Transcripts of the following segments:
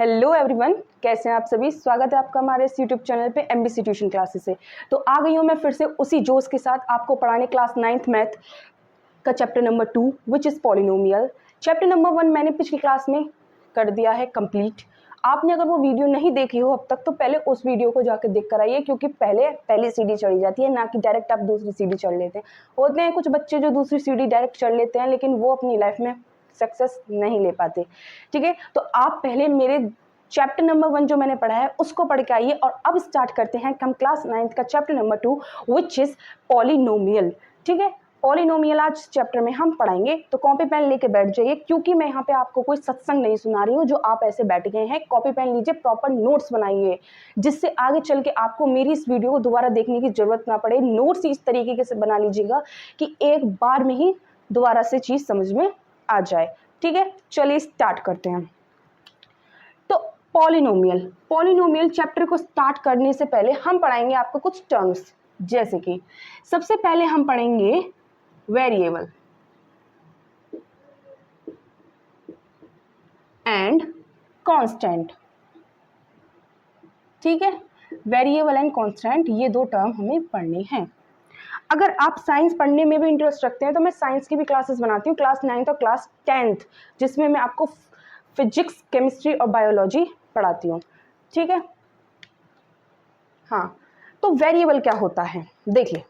Hello everyone, कैसे हैं आप सभी। स्वागत है आपका हमारे इस यूट्यूब चैनल पे एमबीसी ट्यूशन क्लासेस से। तो आ गई हूँ मैं फिर से उसी जोश के साथ आपको पढ़ाने क्लास 9th मैथ का chapter number 2 which is polynomial. Chapter number 1 मैंने पिछली क्लास में कर दिया है कंप्लीट। आपने अगर वो वीडियो नहीं देखी हो अब तक तो पहले उस वीडियो को जाकर देख कर आइए, क्योंकि पहली सीढ़ी चढ़ी जाती है, ना कि डायरेक्ट आप दूसरी सीढ़ी चढ़ लेते हैं। होते हैं कुछ बच्चे जो दूसरी सीढ़ी डायरेक्ट चढ़ लेते हैं, लेकिन वो अपनी लाइफ में सक्सेस नहीं ले पाते। ठीक है, तो आप पहले मेरे चैप्टर नंबर 1 जो मैंने पढ़ा है उसको पढ़ के आइए, और अब स्टार्ट करते हैं हम क्लास 9th का chapter number 2 which is polynomial. ठीक है, पॉलिनोमियल आज चैप्टर में हम पढ़ाएंगे। तो कॉपी पेन लेके बैठ जाइए, क्योंकि मैं यहाँ पे आपको कोई सत्संग नहीं सुना रही हूँ जो आप ऐसे बैठ गए हैं। कॉपी पेन लीजिए, प्रॉपर नोट्स बनाइए, जिससे आगे चल के आपको मेरी इस वीडियो को दोबारा देखने की जरूरत ना पड़े। नोट्स इस तरीके से बना लीजिएगा कि एक बार में ही दोबारा से चीज समझ में आ जाए। ठीक है, चलिए स्टार्ट करते हैं। तो पॉलिनोमियल चैप्टर को स्टार्ट करने से पहले हम पढ़ाएंगे आपको कुछ टर्म्स, जैसे कि सबसे पहले हम पढ़ेंगे वेरिएबल एंड कांस्टेंट। ठीक है, वेरिएबल एंड कांस्टेंट ये दो टर्म हमें पढ़ने हैं। अगर आप साइंस पढ़ने में भी इंटरेस्ट रखते हैं तो मैं साइंस की भी क्लासेस बनाती हूँ, क्लास 9th और क्लास 10th, जिसमें मैं आपको फिजिक्स, केमिस्ट्री और बायोलॉजी पढ़ाती हूँ। ठीक है, हाँ। तो वेरिएबल क्या होता है, देखिए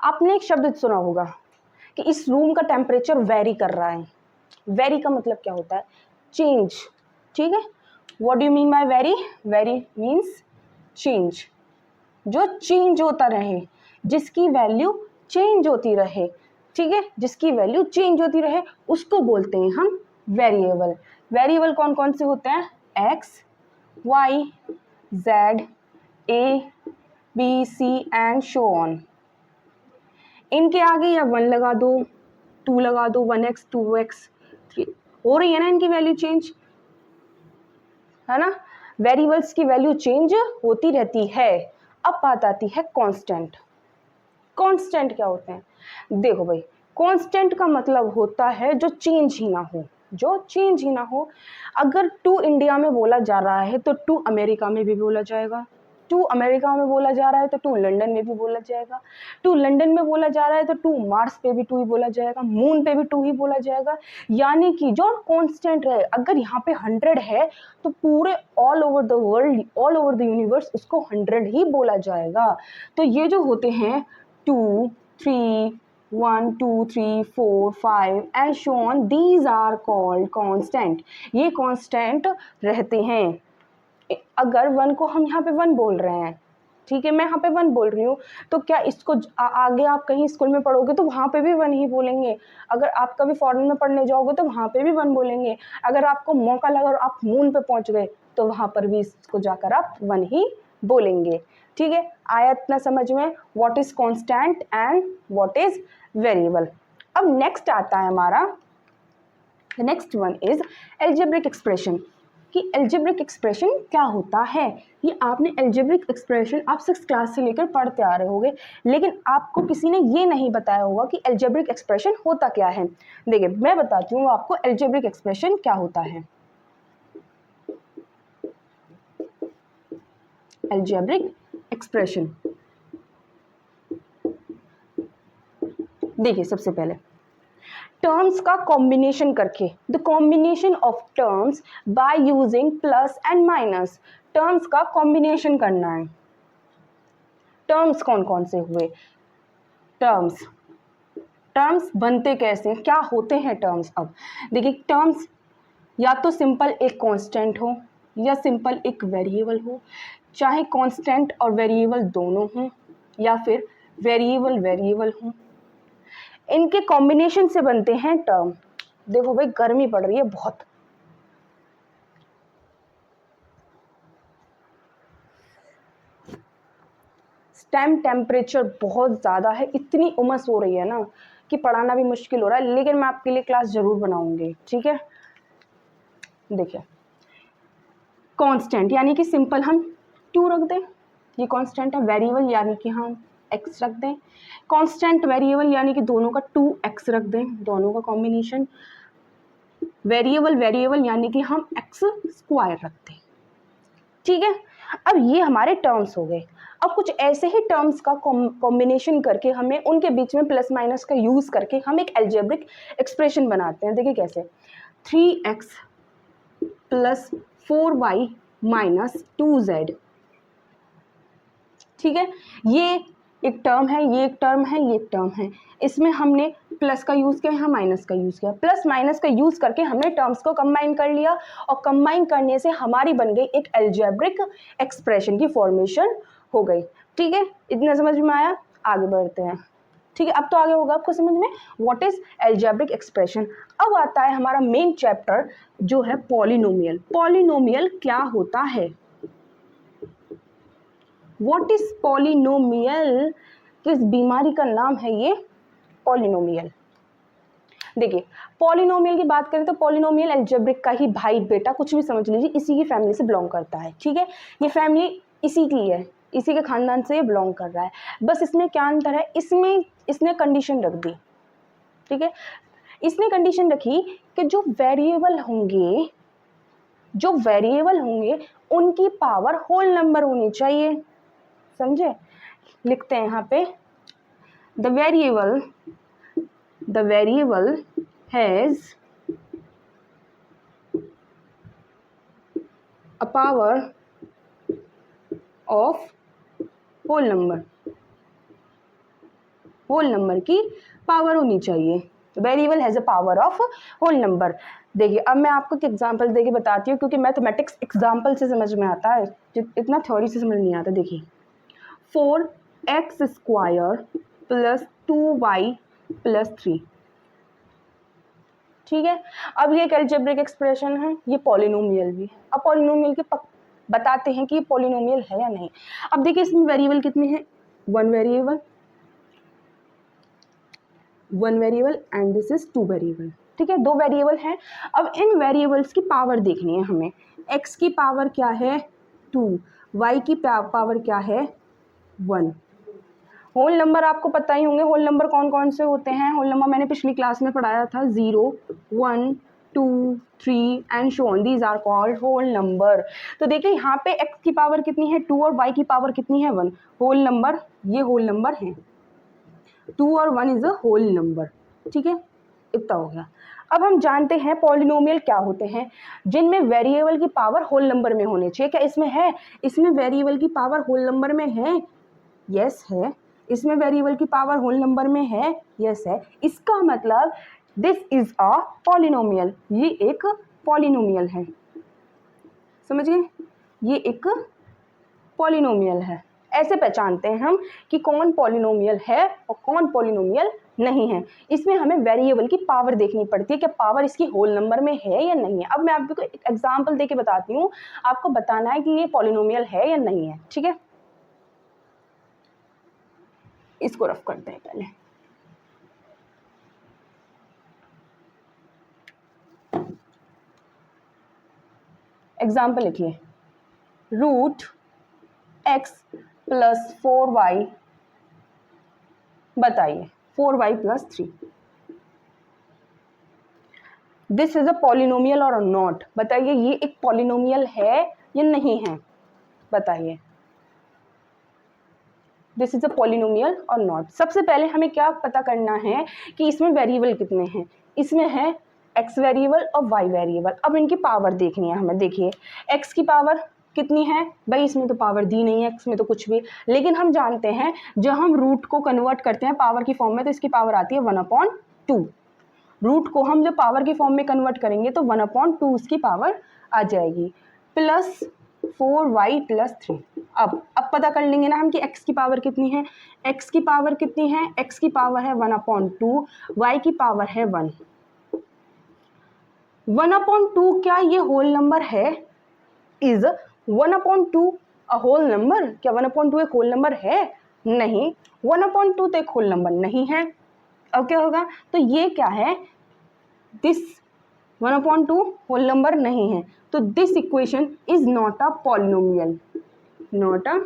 आपने एक शब्द सुना होगा कि इस रूम का टेम्परेचर वेरी कर रहा है। वेरी का मतलब क्या होता है, चेंज। ठीक है, what do you mean by very? Very means change, जो चेंज होता रहे, जिसकी वैल्यू चेंज होती रहे। ठीक है, जिसकी वैल्यू चेंज होती रहे उसको बोलते हैं हम वेरिएबल। वेरिएबल कौन कौन से होते हैं? X, Y, Z, A, B, C and so on. इनके आगे या 1 लगा दो, 2 लगा दो, 1x 2x 3, हो रही है ना इनकी वैल्यू चेंज, है ना। वेरिएबल्स की वैल्यू चेंज होती रहती है। अब बात आती है कांस्टेंट। कांस्टेंट क्या होते हैं? देखो भाई, कांस्टेंट का मतलब होता है जो चेंज ही ना हो, जो चेंज ही ना हो। अगर 2 इंडिया में बोला जा रहा है तो 2 अमेरिका में भी बोला जाएगा, 2 अमेरिका में बोला जा रहा है तो 2 लंदन में भी बोला जाएगा, 2 लंदन में बोला जा रहा है तो 2 मार्स पे भी 2 ही बोला जाएगा, मून पे भी 2 ही बोला जाएगा। यानी कि जो कांस्टेंट है, अगर यहाँ पे 100 है तो पूरे all over the world, all over the universe उसको 100 ही बोला जाएगा। तो ये जो होते हैं 2, 3, 1, 2, 3, 4, 5 and so on, these are called constant। ये कांस्टेंट रहते हैं। अगर 1 को हम यहाँ पे 1 बोल रहे हैं, ठीक है, मैं यहाँ पे 1 बोल रही हूँ, तो क्या इसको आगे आप कहीं स्कूल में पढ़ोगे तो वहाँ पे भी 1 ही बोलेंगे। अगर आप कभी फॉरेन में पढ़ने जाओगे तो वहाँ पे भी 1 बोलेंगे। अगर आपको मौका लगा और आप मून पे पहुँच गए तो वहाँ पर भी इसको जाकर आप 1 ही बोलेंगे। ठीक है, आया इतना समझ में, what is constant and what is variable. अब नेक्स्ट आता है हमारा, next one is algebraic expression. कि एल्जेब्रिक एक्सप्रेशन क्या होता है। ये आपने एल्जेब्रिक एक्सप्रेशन आप 6th क्लास से लेकर पढ़ते आ रहे होंगे, लेकिन आपको किसी ने ये नहीं बताया होगा कि एल्जेब्रिक एक्सप्रेशन होता क्या है। देखिए मैं बताती हूँ आपको एल्जेब्रिक एक्सप्रेशन क्या होता है। एल्जेब्रिक एक्सप्रेशन, देखिए सबसे पहले टर्म्स का कॉम्बिनेशन करके, the combination of terms by using plus and minus. Terms का कॉम्बिनेशन करना है। टर्म्स कौन कौन से हुए? टर्म्स, टर्म्स बनते कैसे, क्या होते हैं टर्म्स? अब देखिए टर्म्स या तो सिंपल एक कांस्टेंट हो या सिंपल एक वेरिएबल हो, चाहे कांस्टेंट और वेरिएबल दोनों हों या फिर वेरिएबल वेरिएबल हो, इनके कॉम्बिनेशन से बनते हैं टर्म। देखो भाई गर्मी पड़ रही है बहुत, टाइम टेम्परेचर बहुत ज़्यादा है, इतनी उमस हो रही है ना कि पढ़ाना भी मुश्किल हो रहा है, लेकिन मैं आपके लिए क्लास ज़रूर बनाऊंगी। ठीक है, देखिए कांस्टेंट यानी कि सिंपल हम 2 रख दें, ये कांस्टेंट है। वेरिएबल यानी कि हम x रख दें। कांस्टेंट वेरिएबल यानी कि दोनों का 2x रख दें, दोनों का कॉम्बिनेशन। वेरिएबल वेरिएबल यानी कि हम एक्स स्क्वायर रखते हैं, ठीक है। अब ये हमारे टर्म्स हो गए। अब कुछ ऐसे ही टर्म्स का कॉम्बिनेशन करके हमें उनके बीच में प्लस माइनस का यूज करके हम एक एल्जेब्रिक एक्सप्रेशन बनाते हैं। देखिए कैसे, 3x plus 4y minus 2z, ठीक है। ये एक टर्म है, ये एक टर्म है, ये एक टर्म है। इसमें हमने प्लस का यूज़ किया, यहाँ माइनस का यूज़ किया। प्लस माइनस का यूज़ करके हमने टर्म्स को कंबाइन कर लिया और कंबाइन करने से हमारी बन गई एक एल्जेब्रिक एक्सप्रेशन की फॉर्मेशन हो गई, ठीक है। इतना समझ में आया, आगे बढ़ते हैं, ठीक है। अब तो आगे होगा आपको समझ में व्हाट इज एल्जेब्रिक एक्सप्रेशन। अब आता है हमारा मेन चैप्टर जो है पॉलिनोमियल। पॉलिनोमियल क्या होता है, व्हाट इज पॉलिनोमियल, किस बीमारी का नाम है ये पॉलिनोमियल। देखिए पॉलिनोमियल की बात करें तो पॉलिनोमियल एल्जेब्रिक का ही भाई बेटा कुछ भी समझ लीजिए, इसी की फैमिली से बिलोंग करता है, ठीक है। ये फैमिली इसी की है, इसी के खानदान से ये बिलोंग कर रहा है। बस इसमें क्या अंतर है, इसमें इसने कंडीशन रख दी, ठीक है। इसने कंडीशन रखी कि जो वेरिएबल होंगे उनकी पावर होल नंबर होनी चाहिए, समझे। लिखते हैं यहाँ पे, the variable has a power of whole number की पावर होनी चाहिए। Variable has a power of whole number. देखिए अब मैं आपको एक एग्जांपल देके बताती हूँ, क्योंकि मैथमेटिक्स एग्जांपल से समझ में आता है, इतना थ्योरी से समझ नहीं आता। देखिए 4x square plus 2y plus 3, ठीक है। अब ये एक एल्जेब्रिक एक्सप्रेशन है, ये पॉलिनोमियल भी है। अब पॉलिनोमियल के बताते हैं कि ये पॉलिनोमियल है या नहीं। अब देखिए इसमें वेरिएबल कितने हैं, one variable and this is two variable, ठीक है। दो वेरिएबल हैं। अब इन वेरिएबल्स की पावर देखनी है हमें। x की पावर क्या है 2, y की पावर क्या है 1। होल नंबर आपको पता ही होंगे, होल नंबर कौन कौन से होते हैं। होल नंबर मैंने पिछली क्लास में पढ़ाया था, 0, 1, 2, 3 and so on, these are called whole number. तो देखिए यहाँ पे x की पावर कितनी है 2 और y की पावर कितनी है 1। होल नंबर, ये होल नंबर है, 2 और 1 इज अ होल नंबर, ठीक है। इतना हो गया। अब हम जानते हैं पॉलिनोमियल क्या होते हैं, जिनमें वेरिएबल की पावर होल नंबर में होनी चाहिए। क्या इसमें है, इसमें वेरिएबल की पावर होल नंबर में है, यस है। इसमें वेरिएबल की पावर होल नंबर में है, यस है। इसका मतलब दिस इज अ पॉलिनोमियल, ये एक पॉलिनोमियल है, समझ गए, ये एक पॉलिनोमियल है। ऐसे पहचानते हैं हम कि कौन पॉलिनोमियल है और कौन पॉलिनोमियल नहीं है। इसमें हमें वेरिएबल की पावर देखनी पड़ती है कि पावर इसकी होल नंबर में है या नहीं है। अब मैं आपको एक एग्जांपल देके बताती हूँ, आपको बताना है कि ये पॉलिनोमियल है या नहीं है, ठीक है। इसको रफ करते हैं पहले। एग्जाम्पल लिखिए, रूट x प्लस 4y, बताइए 4y plus 3, this is a polynomial और नॉट। बताइए ये एक पॉलिनोमियल है या नहीं है, बताइए दिस इज अ पॉलिनोमियल और नॉट। सबसे पहले हमें क्या पता करना है कि इसमें वेरिएबल कितने हैं। इसमें है x वेरिएबल और y वेरिएबल। अब इनकी पावर देखनी है हमें। देखिए x की पावर कितनी है, भाई इसमें तो पावर दी नहीं है, x में तो कुछ भी। लेकिन हम जानते हैं जब हम रूट को कन्वर्ट करते हैं पावर की फॉर्म में तो इसकी पावर आती है 1/2। रूट को हम जब पावर की फॉर्म में कन्वर्ट करेंगे तो 1/2 उसकी पावर आ जाएगी, प्लस 4y प्लस 3। अब पता कर लेंगे ना हम कि x की पावर कितनी है। x की पावर कितनी है, x की पावर है 1/2, y की पावर है 1। 1/2 क्या ये होल नंबर है, इज 1/2 अ होल नंबर। क्या 1/2 एक होल नंबर है, नहीं। 1/2 तो एक होल नंबर नहीं है। अब क्या होगा, तो ये क्या है, दिस 1/2 होल नंबर नहीं है, तो this equation is not a polynomial, not a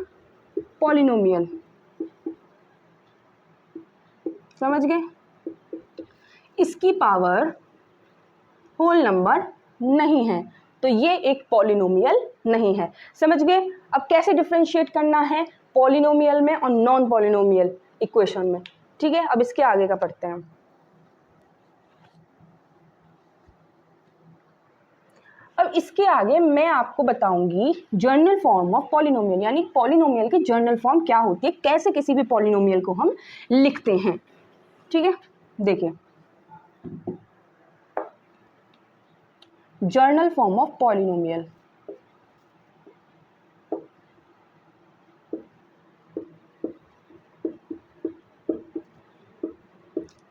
polynomial, समझ गए। इसकी पावर होल नंबर नहीं है, तो ये एक पॉलिनोमियल नहीं है। समझ गए? अब कैसे डिफरेंशिएट करना है पॉलिनोमियल में और नॉन पॉलिनोमियल इक्वेशन में। ठीक है, अब इसके आगे का पढ़ते हैं। अब इसके आगे मैं आपको बताऊंगी जर्नल फॉर्म ऑफ पॉलिनोमियल, यानी पॉलिनोमियल की जर्नल फॉर्म क्या होती है, कैसे किसी भी पॉलिनोमियल को हम लिखते हैं। ठीक है, देखिए जर्नल फॉर्म ऑफ पॉलिनोमियल।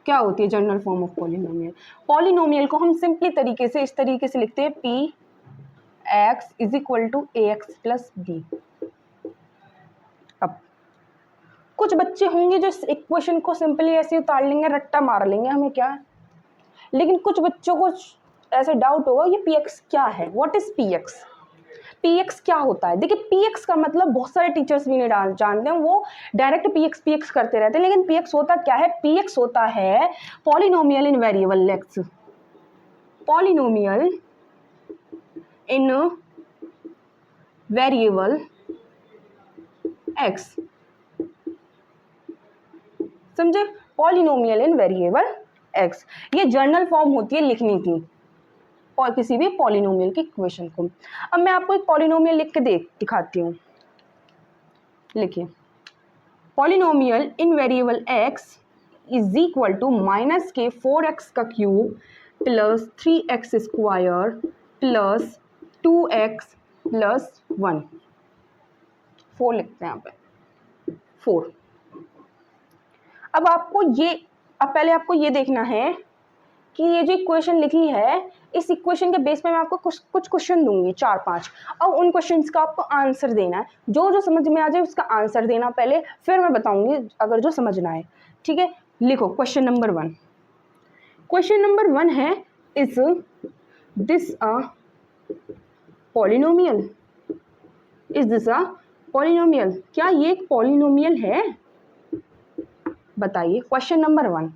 क्या होती है journal form of polynomial? Polynomial को हम सिंपली तरीके से इस तरीके से लिखते हैं, P x is equal to A X plus B. अब कुछ बच्चे होंगे जो इस इक्वेशन को सिंपली ऐसे उतार लेंगे, रट्टा मार लेंगे, हमें क्या है। लेकिन कुछ बच्चों को ऐसे डाउट होगा ये पी एक्स क्या है, what is P x, P x क्या होता है। देखिए पी एक्स का मतलब बहुत सारे टीचर्स भी नहीं जानते हैं, वो डायरेक्ट पी एक्स करते रहते हैं। लेकिन पी एक्स होता क्या है? पी एक्स होता है polynomial in variable x, polynomial in variable x. समझे? पॉलिनोमियल इन वेरिएबल एक्स, ये जर्नल फॉर्म होती है लिखने की और किसी भी पॉलिनोमियल की इक्वेशन को। अब मैं आपको एक पॉलिनोमियल लिख के दिखाती हूँ। लिखिए, polynomial in variable X is equal to minus के 4x का cube plus 3x square plus 2x plus 1। 4 लिखते हैं यहाँ पे, 4। अब पहले आपको ये देखना है कि ये जो इक्वेशन लिखी है, इस इक्वेशन के बेस पे मैं आपको कुछ क्वेश्चन दूंगी, 4-5। अब उन क्वेश्चंस का आपको आंसर देना है, जो समझ में आ जाए उसका आंसर देना पहले, फिर मैं बताऊंगी अगर जो समझना है। ठीक है, लिखो क्वेश्चन नंबर 1। क्वेश्चन नंबर 1 है, is this a polynomial? Is this a polynomial? क्या ये एक पॉलिनोमियल है? बताइए, क्वेश्चन नंबर 1।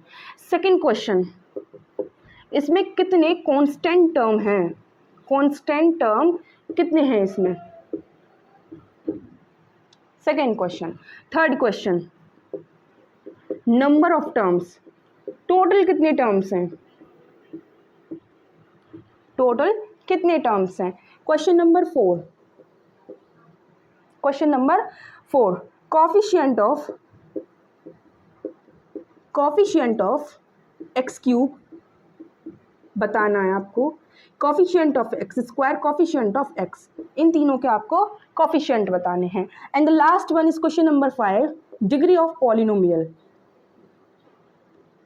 सेकेंड क्वेश्चन, इसमें कितने कांस्टेंट टर्म हैं? कांस्टेंट टर्म कितने हैं इसमें? Second question. Third question, number of terms, total कितने टर्म्स हैं? टोटल कितने टर्म्स हैं? Question number 4। Question number 4, coefficient of x cube बताना है आपको, coefficient of x square, coefficient of x, इन तीनों के आपको कोफिशिएंट बताने हैं। And the last one is question number 5, degree of polynomial.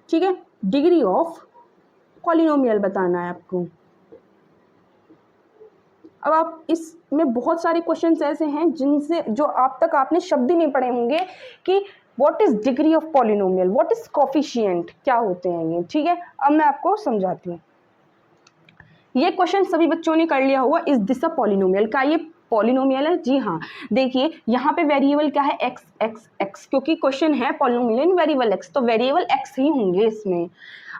ठीक है, डिग्री ऑफ पॉलिनोमियल बताना है आपको। अब आप इसमें बहुत सारे क्वेश्चंस ऐसे हैं जिनसे जो आप तक आपने शब्द ही नहीं पढ़े होंगे कि what is degree of polynomial, what is coefficient, क्या होते हैं ये। ठीक है, अब मैं आपको समझाती हूँ। ये क्वेश्चन सभी बच्चों ने कर लिया होगा, इज दिस अ पॉलिनोमियल, का ये पॉलिनोमियल है? जी हाँ। देखिए यहाँ पे वेरिएबल क्या है? एक्स एक्स एक्स, क्योंकि क्वेश्चन है पॉलिनोमियल इन वेरिएबल एक्स, तो वेरिएबल एक्स ही होंगे इसमें।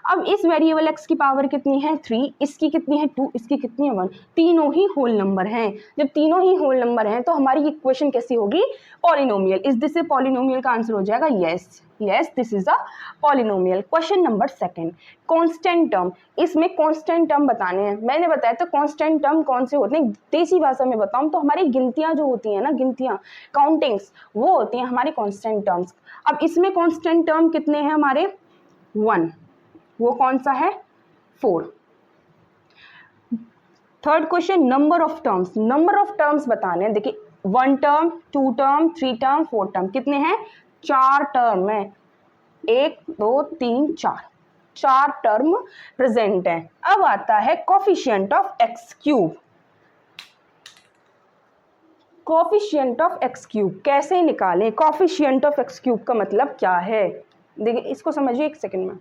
अब इस वेरिएबल एक्स की पावर कितनी है? 3, इसकी कितनी है? 2, इसकी कितनी है? 1। तीनों ही होल नंबर हैं। जब तीनों ही होल नंबर हैं तो हमारी इक्वेशन कैसी होगी? Polynomial. Is this a polynomial का आंसर हो जाएगा yes, yes this is a polynomial. Question number 2, constant term. इसमें कांस्टेंट टर्म बताने हैं। मैंने बताया तो कांस्टेंट टर्म कौन से होते हैं, देसी भाषा में बताऊं तो हमारी गिनतियां जो होती हैं ना, गिनतियां, काउंटिंग्स, वो होती हैं हमारी कांस्टेंट टर्म्स। अब इसमें कांस्टेंट टर्म कितने हैं हमारे? 1। वो कौन सा है? 4। Third question, number of terms. Number of terms बताने हैं। देखिए 1 टर्म, 2 टर्म, 3 टर्म, 4 टर्म, कितने हैं? 4 टर्म है। 1 2 3 4, 4 टर्म प्रेजेंट है। अब आता है coefficient of x cube. Coefficient of x cube कैसे निकालें? कोफिशिएंट ऑफ एक्स क्यूब का मतलब क्या है? देखिए इसको समझिए एक सेकंड में।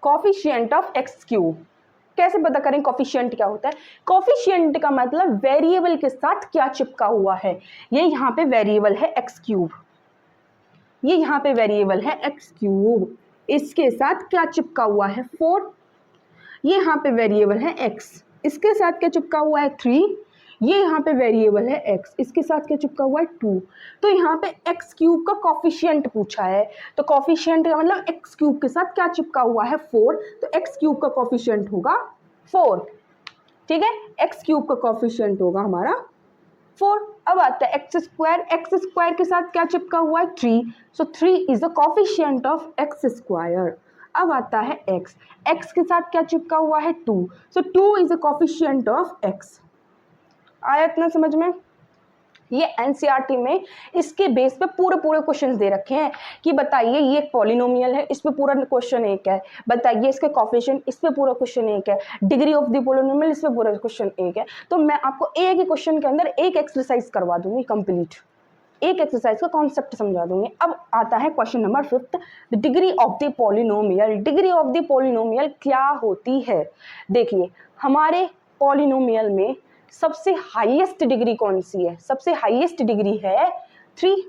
कोफिशिएंट ऑफ एक्स क्यूब, कैसे पता करें कॉफिशिएंट क्या होता है? कॉफिशिएंट का मतलब वेरिएबल के साथ क्या चिपका हुआ है। ये यहाँ पे वेरिएबल है एक्स क्यूब, ये यहाँ पे वेरिएबल है एक्स क्यूब, इसके साथ क्या चिपका हुआ है 4, ये यहाँ पे वेरिएबल है एक्स, इसके साथ क्या चिपका हुआ है 3, ये यहाँ पे वेरिएबल है x, इसके साथ क्या चिपका हुआ है 2। तो यहाँ पे x क्यूब का कॉफिशिएंट पूछा है, तो कॉफिशिएंट का मतलब x क्यूब के साथ क्या चिपका हुआ है 4, तो x क्यूब का कॉफिशिएंट होगा 4। ठीक है, x क्यूब का कॉफिशिएंट होगा हमारा 4। अब आता है एक्स स्क्वायर के साथ क्या चिपका हुआ है 3, सो 3 is the coefficient of x square. अब आता है x के साथ क्या चिपका हुआ है 2, सो 2 is the coefficient of x। आया इतना समझ में? ये एनसीईआरटी में इसके बेस पे पूरे क्वेश्चंस दे रखे हैं कि बताइए ये एक पॉलिनोमियल है, इस पे पूरा क्वेश्चन एक है, बताइए इसके कोफिशिएंट, इस पे पूरा क्वेश्चन एक है, डिग्री ऑफ द पॉलिनोमियल, इस पे पूरा क्वेश्चन एक है। तो मैं आपको एक ही क्वेश्चन के अंदर एक एक्सरसाइज करवा दूंगी कंप्लीट, एक एक्सरसाइज का कॉन्सेप्ट समझा दूंगी। अब आता है question number 5, the degree of the polynomial. Degree of the polynomial क्या होती है? देखिए हमारे पॉलिनोमियल में सबसे हाईएस्ट डिग्री कौन सी है? सबसे हाईएस्ट डिग्री है 3।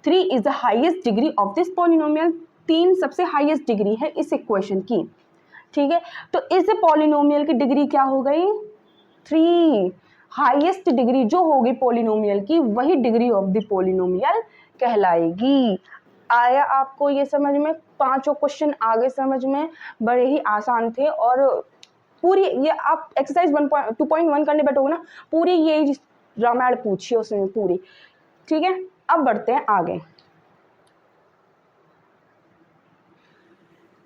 3 is the highest degree of this polynomial. 3 सबसे हाईएस्ट डिग्री है इस इक्वेशन की। ठीक है, तो इस पॉलिनोमियल की डिग्री क्या हो गई? 3। हाईएस्ट डिग्री जो होगी पॉलिनोमियल की वही डिग्री ऑफ द पॉलिनोमियल कहलाएगी। आया आपको ये समझ में? पांचों क्वेश्चन आगे समझ में बड़े ही आसान थे, और पूरी ये आप एक्सरसाइज 2.1 करने बैठोगे ना, पूरी ये रामायण पूछिए उसमें पूरी। ठीक है, अब बढ़ते हैं आगे।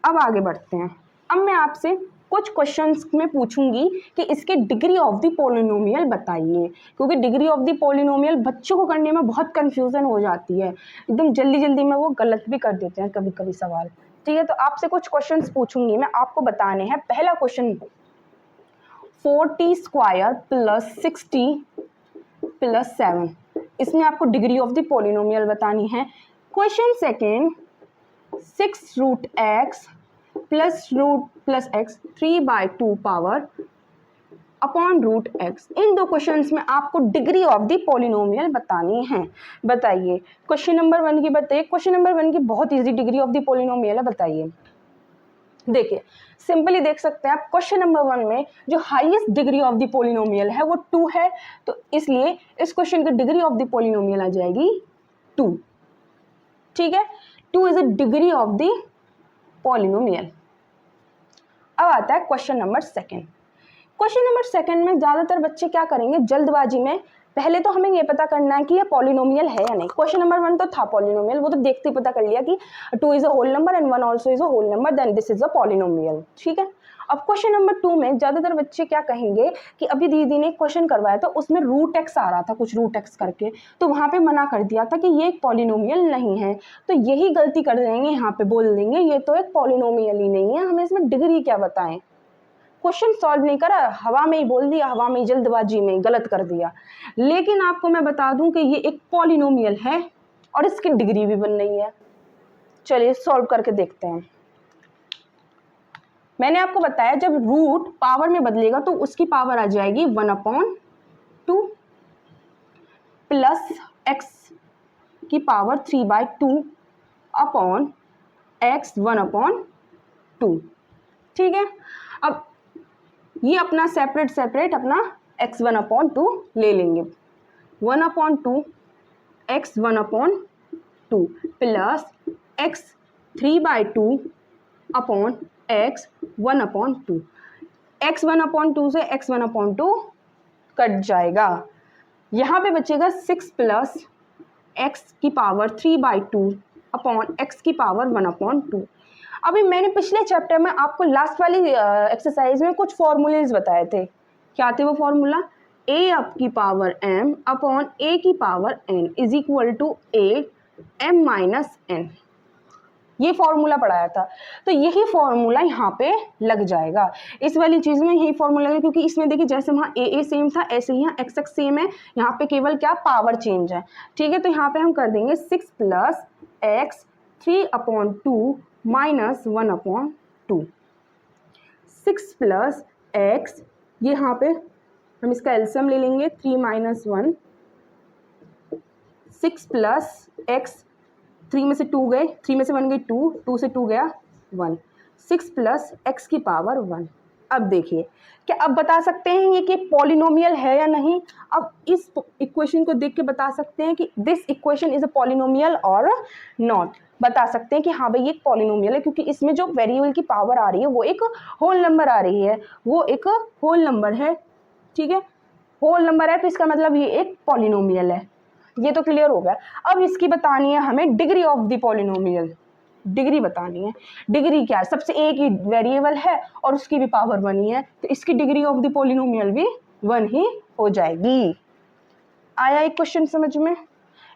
अब आगे बढ़ते हैं। अब मैं आपसे कुछ क्वेश्चंस में पूछूंगी कि इसके डिग्री ऑफ द पॉलिनोमियल बताइए, क्योंकि डिग्री ऑफ द पॉलिनोमियल बच्चों को करने में बहुत कंफ्यूजन हो जाती है, एकदम जल्दी में वो गलत भी कर देते हैं कभी कभी सवाल। ठीक है, तो आपसे कुछ क्वेश्चंस पूछूंगी मैं, आपको बताने हैं। पहला question 4t square plus 6t plus 7, इसमें आपको डिग्री ऑफ द पॉलिनोमियल बतानी है। Question second 6 root x plus x 3/2 power upon root x. इन दो क्वेश्चंस में आपको डिग्री ऑफ द पॉलिनोमियल बतानी है। बताइए क्वेश्चन नंबर 1 की बताइए। क्वेश्चन नंबर 1 की बहुत easy degree of the polynomial है, बताइए। देखिए सिंपली देख सकते हैं आप, क्वेश्चन नंबर 1 में जो highest degree of the polynomial है वो 2 है, तो इसलिए इस क्वेश्चन की डिग्री ऑफ द पॉलिनोमियल आ जाएगी 2। ठीक है, 2 is a degree of the polynomial. अब आता है क्वेश्चन नंबर 2। क्वेश्चन नंबर 2 में ज्यादातर बच्चे क्या करेंगे जल्दबाजी में, पहले तो हमें ये पता करना है कि ये पॉलिनोमियल है या नहीं। क्वेश्चन नंबर 1 तो था पॉलिनोमियल, वो तो देखते ही पता कर लिया कि 2 is a whole number and 1 also is a whole number, then this is a polynomial. ठीक है, अब क्वेश्चन नंबर 2 में ज्यादातर बच्चे क्या कहेंगे कि अभी दीदी ने क्वेश्चन करवाया था उसमें रूट एक्स आ रहा था, कुछ रूट एक्स करके, तो वहां पे मना कर दिया था कि ये एक पॉलिनोमियल नहीं है। तो यही गलती कर देंगे, यहाँ पे बोल देंगे ये तो एक पॉलिनोमियल ही नहीं है, हमें इसमें डिग्री क्या बताएं। क्वेश्चन सॉल्व नहीं करा, हवा में ही बोल दिया, हवा में ही जल्दबाजी में गलत कर दिया। लेकिन आपको मैं बता दूं कि ये एक पॉलिनोमियल है और इसकी डिग्री भी बन रही है। चलिए सॉल्व करके देखते हैं। मैंने आपको बताया जब रूट पावर में बदलेगा तो उसकी पावर आ जाएगी 1/2 प्लस एक्स की पावर 3/2 अपॉन एक्स 1/2। ठीक है, अब ये अपना सेपरेट अपना x 1/2 ले लेंगे। 1/2 x 1/2 plus x 3/2 upon x 1/2। x 1/2 से x 1/2 कट जाएगा, यहाँ पे बचेगा 6 प्लस x की पावर 3/2 अपॉन x की पावर 1/2। अभी मैंने पिछले चैप्टर में आपको लास्ट वाली एक्सरसाइज में कुछ फॉर्मूलेज बताए थे। क्या थे वो फॉर्मूला? a अप की पावर m अपॉन a की power n is equal to a m minus n, ये फॉर्मूला पढ़ाया था। तो यही फॉर्मूला यहाँ पे लग जाएगा, इस वाली चीज में यही फॉर्मूला लगेगा, क्योंकि इसमें देखिए जैसे वहाँ a सेम था ऐसे ही यहाँ x सेम है, यहाँ पे केवल क्या पावर चेंज है। ठीक है, तो यहाँ पे हम कर देंगे 6 plus x 3/2 minus 1/2। 6 plus x, ये यहाँ पे हम इसका एलसीएम ले लेंगे 3 - 1, 6 प्लस एक्स, 3 में से 2 गए, 3 में से 1 गई 2, 2 से 2 गया 1, 6 प्लस एक्स की पावर 1। अब देखिए, क्या अब बता सकते हैं ये कि पॉलिनोमियल है या नहीं? अब इस इक्वेशन को देख के बता सकते हैं कि this equation is a polynomial और नॉट। बता सकते हैं कि हाँ भाई ये एक पॉलिनोमियल है, क्योंकि इसमें जो वेरिएबल की पावर आ रही है वो एक होल नंबर आ रही है, वो एक होल नंबर है। ठीक है, होल नंबर है तो इसका मतलब ये एक पॉलिनोमियल है। ये तो क्लियर हो गया। अब इसकी बतानी है हमें degree of the polynomial, degree बतानी है। डिग्री क्या है? सबसे एक ही वेरिएबल है और उसकी भी पावर 1 ही है, तो इसकी डिग्री ऑफ द पॉलिनोमियल भी 1 ही हो जाएगी। आया एक क्वेश्चन समझ में?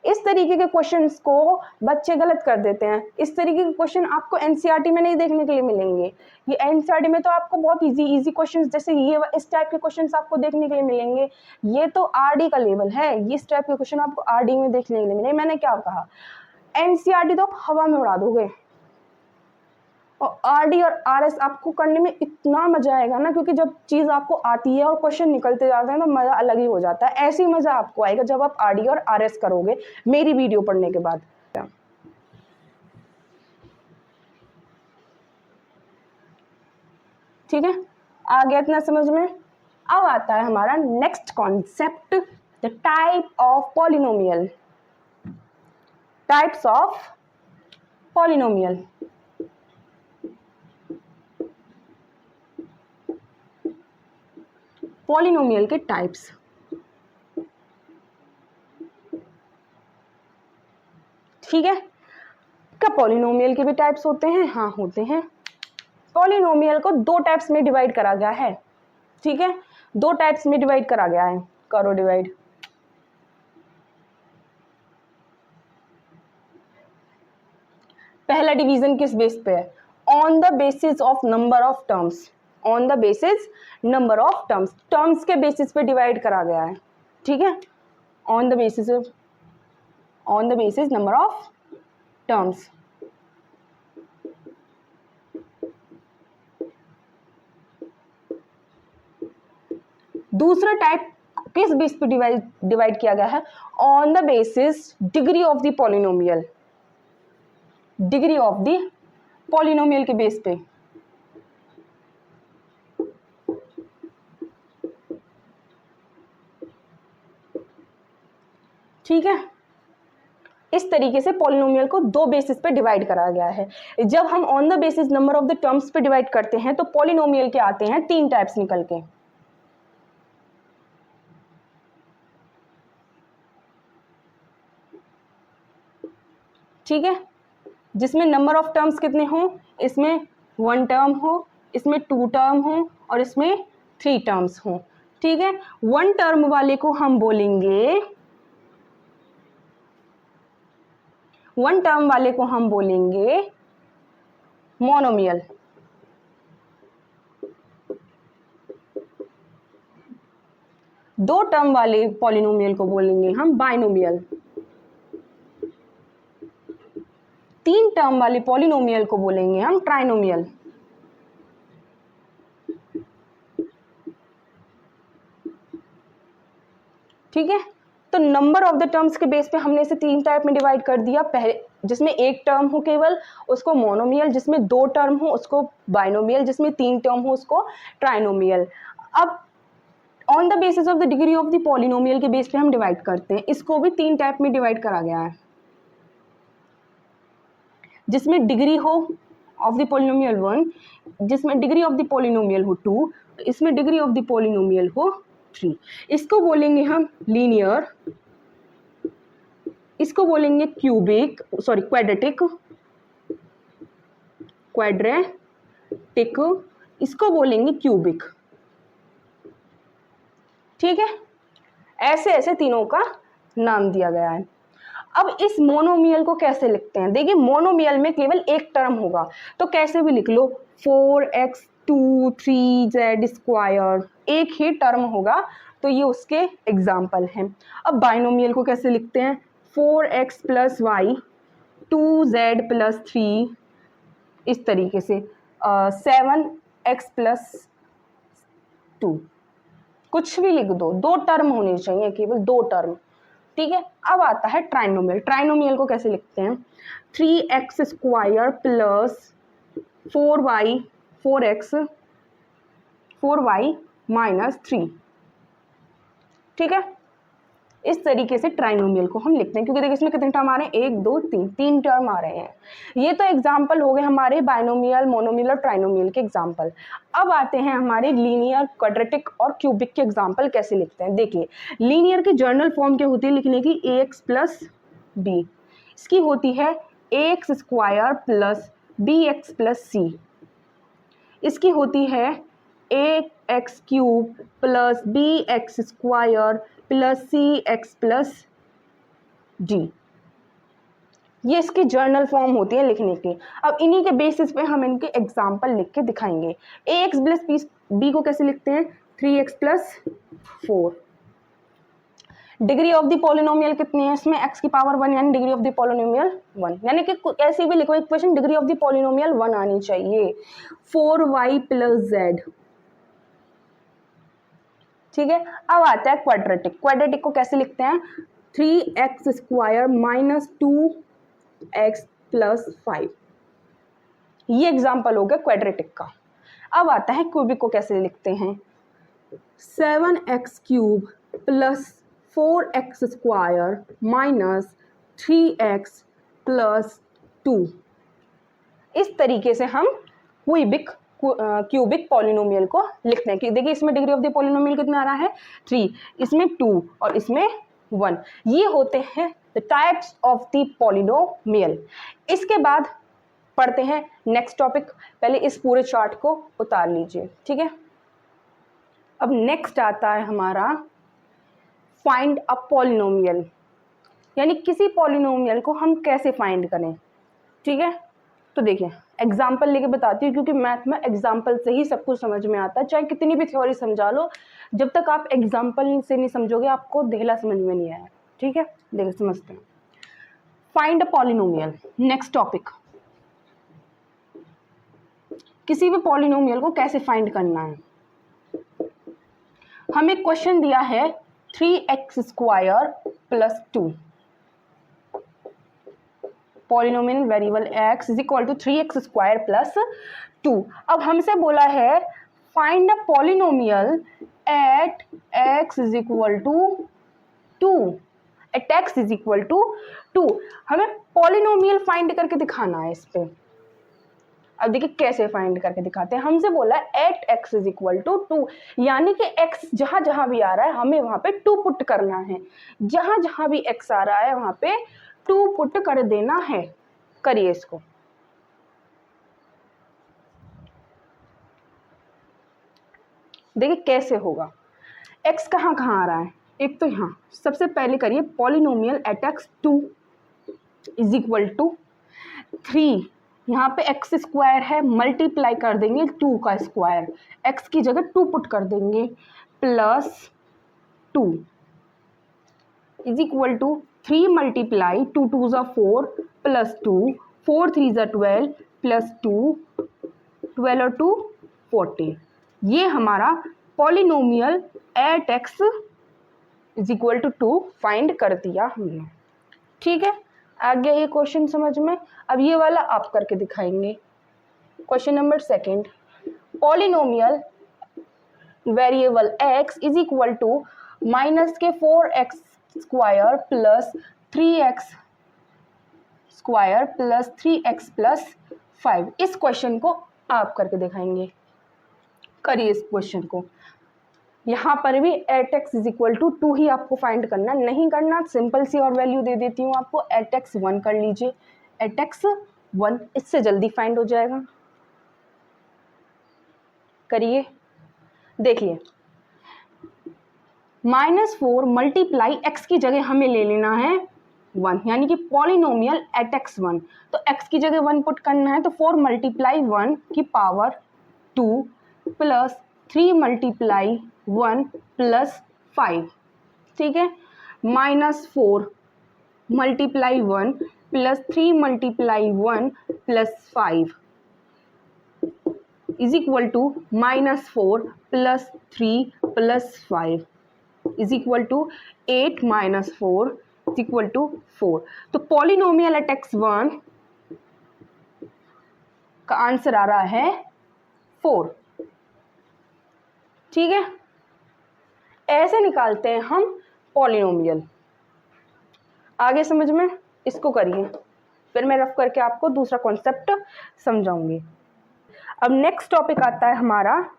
इस तरीके के क्वेश्चंस को बच्चे गलत कर देते हैं। इस तरीके के क्वेश्चन आपको एनसीईआरटी में नहीं देखने के लिए मिलेंगे। ये एनसीईआरटी में तो आपको बहुत इजी क्वेश्चंस, जैसे ये इस टाइप के क्वेश्चंस आपको देखने के लिए मिलेंगे। ये तो आरडी का लेवल है, ये इस टाइप के क्वेश्चन आपको आरडी में देखने के लिए मिलेंगे। मैंने क्या कहा, एनसीईआरटी तो आप हवा में उड़ा दोगे, और आरडी और आरएस आपको करने में इतना मजा आएगा ना, क्योंकि जब चीज आपको आती है और क्वेश्चन निकलते जाते हैं तो मजा अलग ही हो जाता है। ऐसी मजा आपको आएगा जब आप आरडी और आरएस करोगे मेरी वीडियो पढ़ने के बाद। ठीक है, आ गया इतना समझ में? अब आता है हमारा next concept, the type of polynomial. Types of polynomial. Polynomial के टाइप्स। ठीक है, क्या पॉलिनोमियल के भी टाइप्स होते हैं? हाँ होते हैं। पॉलिनोमियल को 2 टाइप्स में डिवाइड करा गया है। ठीक है, 2 टाइप्स में डिवाइड करा गया है। करो डिवाइड। पहला डिवीजन किस बेस पे है? On the basis of number of terms. On the basis number of terms, terms के बेसिस पे डिवाइड करा गया है। ठीक है, on the basis number of terms. दूसरा टाइप किस बेस पे डिवाइड किया गया है? On the basis degree of the polynomial. Degree of the polynomial के बेस पे। ठीक है, इस तरीके से पॉलिनोमियल को 2 बेसिस पे डिवाइड करा गया है। जब हम on the basis number of the terms पे डिवाइड करते हैं तो पॉलिनोमियल के आते हैं 3 टाइप्स निकल के। ठीक है, जिसमें नंबर ऑफ टर्म्स कितने हों? इसमें 1 टर्म हो, इसमें 2 टर्म हो और इसमें 3 टर्म्स हो। ठीक है, 1 टर्म वाले को हम बोलेंगे, 1 टर्म वाले को हम बोलेंगे मोनोमियल। 2 टर्म वाले पॉलिनोमियल को बोलेंगे हम बाइनोमियल। 3 टर्म वाले पॉलिनोमियल को बोलेंगे हम ट्राइनोमियल। ठीक है, तो नंबर ऑफ द टर्म्स के बेस पे हमने इसे 3 टाइप में डिवाइड कर दिया। पहले जिसमें 1 टर्म हो केवल उसको मोनोमियल, जिसमें 2 टर्म हो उसको बाइनोमियल, जिसमें 3 टर्म हो उसको ट्राइनोमियल। अब on the basis of the degree of the polynomial के बेस पे हम डिवाइड करते हैं। इसको भी 3 टाइप में डिवाइड करा गया है, जिसमें डिग्री हो ऑफ द पॉलिनोमियल 1, जिसमें डिग्री ऑफ द पॉलिनोमियल हो 2, इसमें डिग्री ऑफ द पॉलिनोमियल हो 3। इसको बोलेंगे हम लीनियर, इसको बोलेंगे क्यूबिक, सॉरी क्वाड्रेटिक, इसको बोलेंगे क्यूबिक। ठीक है, ऐसे ऐसे तीनों का नाम दिया गया है। अब इस मोनोमियल को कैसे लिखते हैं? देखिए, मोनोमियल में केवल एक टर्म होगा, तो कैसे भी लिख लो 4x 2 3z स्क्वायर, एक ही टर्म होगा, तो ये उसके एग्जाम्पल हैं। अब बाइनोमियल को कैसे लिखते हैं? 4x + y 2z + 3, इस तरीके से 7x + 2, कुछ भी लिख दो, 2 टर्म होने चाहिए, केवल 2 टर्म, ठीक है। अब आता है ट्राइनोमियल। ट्राइनोमियल को कैसे लिखते हैं? 3x square plus 4y minus 3, ठीक है। इस तरीके से ट्राइनोमियल को हम लिखते हैं, क्योंकि देखिए इसमें कितने टर्म आ रहे हैं, 1 2 3, 3 टर्म आ रहे हैं। ये तो एग्जाम्पल हो गए हमारे बाइनोमियल, मोनोमियल और ट्राइनोमियल के एग्जाम्पल। अब आते हैं हमारे लीनियर, क्वाड्रेटिक और क्यूबिक के एग्जाम्पल कैसे लिखते हैं। देखिए लीनियर की जर्नल फॉर्म क्या होती है लिखने की? ax plus B. इसकी होती है ax square plus bx plus C. इसकी होती है ax cube plus bx square plus cx plus D. ये इसकी जर्नल फॉर्म होती है लिखने की। अब इन्हीं के बेसिस पे हम इनके एग्जाम्पल लिख के दिखाएंगे। ax प्लस b को कैसे लिखते हैं? 3x plus 4। Degree of the polynomial कितनी है इसमें? x की पावर 1, यानी डिग्री ऑफ द पॉलिनोमियल 1, यानी कि ऐसे भी लिखो equation, degree of the polynomial 1 आनी चाहिए। 4y प्लस z, ठीक है। अब आता है क्वाड्रेटिक। क्वाड्रेटिक को कैसे लिखते हैं? 3x square minus 2x plus 5। ये एग्जाम्पल हो गया क्वाड्रेटिक का। अब आता है क्यूबिक को कैसे लिखते हैं? 7x cube plus 4x square minus 3x plus 2। इस तरीके से हम क्यूबिक पॉलिनोमियल को लिखते हैं। कि देखिए इसमें डिग्री ऑफ द पॉलिनोमियल कितना आ रहा है? 3, इसमें 2 और इसमें 1। ये होते हैं the types of the polynomial. इसके बाद पढ़ते हैं नेक्स्ट टॉपिक। पहले इस पूरे चार्ट को उतार लीजिए, ठीक है। अब नेक्स्ट आता है हमारा फाइंड अ पॉलिनोमियल, यानी किसी पॉलिनोमियल को हम कैसे फाइंड करें, ठीक है। तो देखिए एग्जाम्पल लेके बताती हूँ, क्योंकि मैथ में एग्जाम्पल से ही सब कुछ समझ में आता है। चाहे कितनी भी थ्योरी समझा लो, जब तक आप एग्जाम्पल से नहीं समझोगे आपको धेला समझ में नहीं आया, ठीक है। देखिए समझते हैं। Find a polynomial, next topic. किसी भी पॉलिनोमियल को कैसे फाइंड करना है? हमें क्वेश्चन दिया है 3x square plus 2। Polynomial variable x is equal to 3x square plus 2। अब हमसे बोला है find a polynomial at x is equal to 2, at x is equal to 2। हमें पॉलिनोमियल फाइंड करके दिखाना है इस पे। अब देखिए कैसे फाइंड करके दिखाते हैं। हमसे बोला at x is equal to 2, यानी कि x जहां जहां भी आ रहा है हमें वहां पे 2 पुट करना है। जहां जहां भी x आ रहा है वहां पे 2 पुट कर देना है। करिए इसको। देखिए कैसे होगा। x कहाँ कहाँ आ रहा है? एक तो यहाँ सबसे पहले करिए polynomial at x 2 is equal to 3। यहाँ पे x स्क्वायर है, मल्टीप्लाई कर देंगे 2 का स्क्वायर, x की जगह 2 पुट कर देंगे, plus 2 is equal to 3 multiply 2 2 ज़ा 4 प्लस 2, 4 3 ज़ा 12 प्लस 2, 12 और 2 14। ये हमारा polynomial at x is equal to 2 find कर दिया हमने, ठीक है। आ गया ये क्वेश्चन समझ में। अब ये वाला आप करके दिखाएंगे। Question number 2, polynomial variable x is equal to minus के 4x square plus 3x square plus 3x plus 5। इस क्वेश्चन को आप करके दिखाएंगे। करिए इस क्वेश्चन को। यहाँ पर भी at X is equal to 2 ही आपको फाइंड करना, नहीं करना सिंपल सी और वैल्यू दे देती हूँ आपको। एट एक्स 1 कर लीजिए, एट एक्स 1, इससे जल्दी फाइंड हो जाएगा। करिए, देखिए -4 मल्टीप्लाई x की जगह हमें ले लेना है 1, यानी कि पॉलिनोमियल एट एक्स 1। तो x की जगह 1 पुट करना है, तो 4 मल्टीप्लाई 1 की पावर 2 प्लस 3 मल्टीप्लाई 1 प्लस 5, ठीक है। -4 multiply 1 plus 3 multiply 1 plus 5, is equal to -4 + 3 + 5 is equal to 8 - 4 is equal to 4। तो पॉलिनोमियल एट x1 का आंसर आ रहा है 4। ठीक है, ऐसे निकालते हैं हम पॉलिनोमियल। आगे समझ में, इसको करिए, फिर मैं रफ करके आपको दूसरा कॉन्सेप्ट समझाऊंगी। अब नेक्स्ट टॉपिक आता है हमारा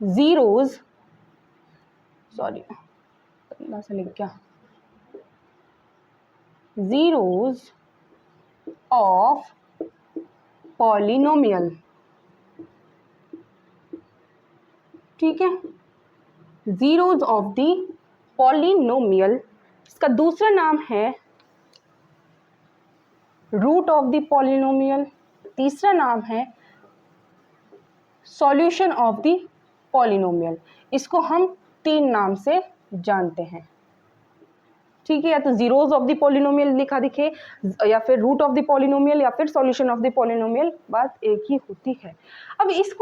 जीरोज, सॉरी सा लिख क्या, जीरोज ऑफ पॉलिनोमियल। ठीक है, जीरोज ऑफ द पॉलिनोमियल, इसका दूसरा नाम है रूट ऑफ द पॉलिनोमियल, तीसरा नाम है सॉल्यूशन ऑफ द पॉलिनोमियल। इसको हम 3 नाम से जानते हैं। ठीक है, या तो जीरोज ऑफ द पॉलिनोमियल लिखा दिखे, या फिर रूट ऑफ द पॉलिनोमियल, या फिर सॉल्यूशन ऑफ द पॉलिनोमियल, बात एक ही होती है। अब इस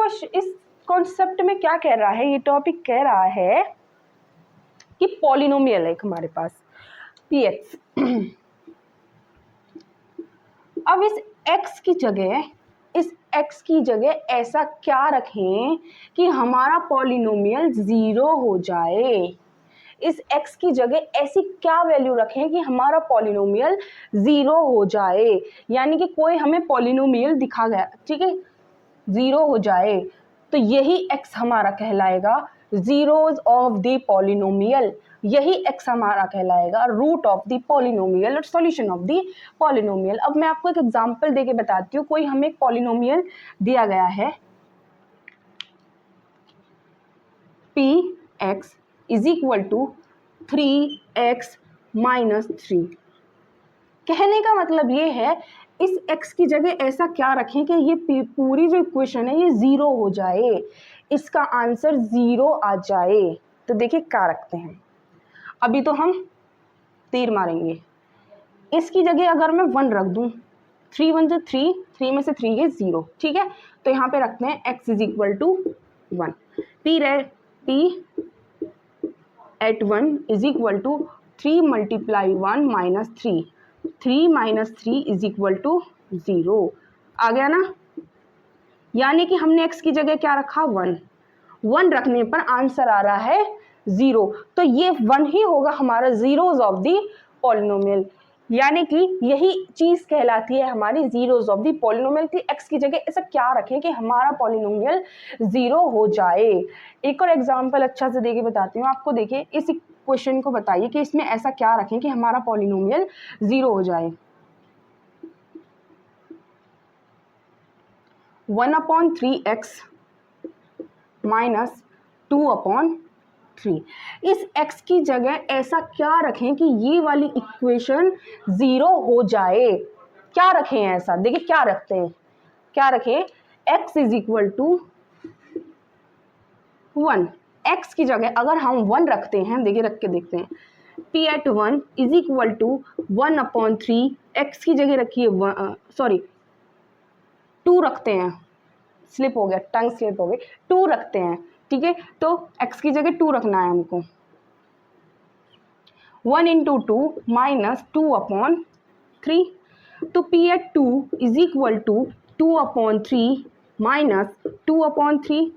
कॉन्सेप्ट में क्या कह रहा है, ये टॉपिक कह रहा है कि पॉलिनोमियल है हमारे पास px। अब इस x की जगह ऐसा क्या रखें कि हमारा पॉलिनोमियल 0 हो जाए। इस x की जगह ऐसी क्या वैल्यू रखें कि हमारा पॉलिनोमियल 0 हो जाए, यानी कि कोई हमें पॉलिनोमियल दिखा गया, ठीक है, 0 हो जाए, तो यही x हमारा कहलाएगा जीरोज ऑफ द पॉलिनोमियल। यही x हमारा कहलाएगा रूट ऑफ द पॉलिनोमियल और सॉल्यूशन ऑफ द पॉलिनोमियल। अब मैं आपको एक एग्जांपल देके बताती हूँ। कोई हमें एक पॉलिनोमियल दिया गया है px is equal to 3x - 3। कहने का मतलब ये है, इस x की जगह ऐसा क्या रखें कि ये पूरी जो इक्वेशन है ये 0 हो जाए, इसका आंसर 0 आ जाए। तो देखिए क्या रखते हैं, अभी तो हम तीर मारेंगे। इसकी जगह अगर मैं 1 रख दूं, 3 × 1 = 3, 3 में से 3 गए 0। ठीक है, तो यहाँ पे रखते हैं x is equal to 1, p at 1 is equal to 3 × 1 - 3, 3 - 3 is equal to 0। आ गया ना, यानी कि हमने x की जगह क्या रखा, 1 रखने पर आंसर आ रहा है 0। तो ये 1 ही होगा हमारा जीरोज ऑफ द पॉलिनोमियल, यानी कि यही चीज कहलाती है हमारी जीरोज ऑफ द पॉलिनोमियल की x की जगह ऐसा क्या रखें कि हमारा पॉलिनोमियल 0 हो जाए। एक और एग्जांपल अच्छा से देके बताती हूँ आपको। देखिए, इस क्वेश्चन को बताइए कि इसमें ऐसा क्या रखें कि हमारा पॉलिनोमियल 0 हो जाए। 1/3x - 2/3। इस x की जगह ऐसा क्या रखें कि ये वाली इक्वेशन 0 हो जाए। क्या रखें ऐसा, देखिए क्या रखते हैं, क्या रखें, x is equal to 1। x की जगह अगर हम 1 रखते हैं, देखिए रख के देखते हैं, p at 1 is equal to 1/3, x की जगह रखिए 2 रखते हैं, स्लिप हो गया, टंग स्लिप हो गई, 2 रखते हैं। ठीक है, तो x की जगह 2 रखना है हमको। 1 × 2 - 2/3, तो p at 2 is equal to 2/3 - 2/3,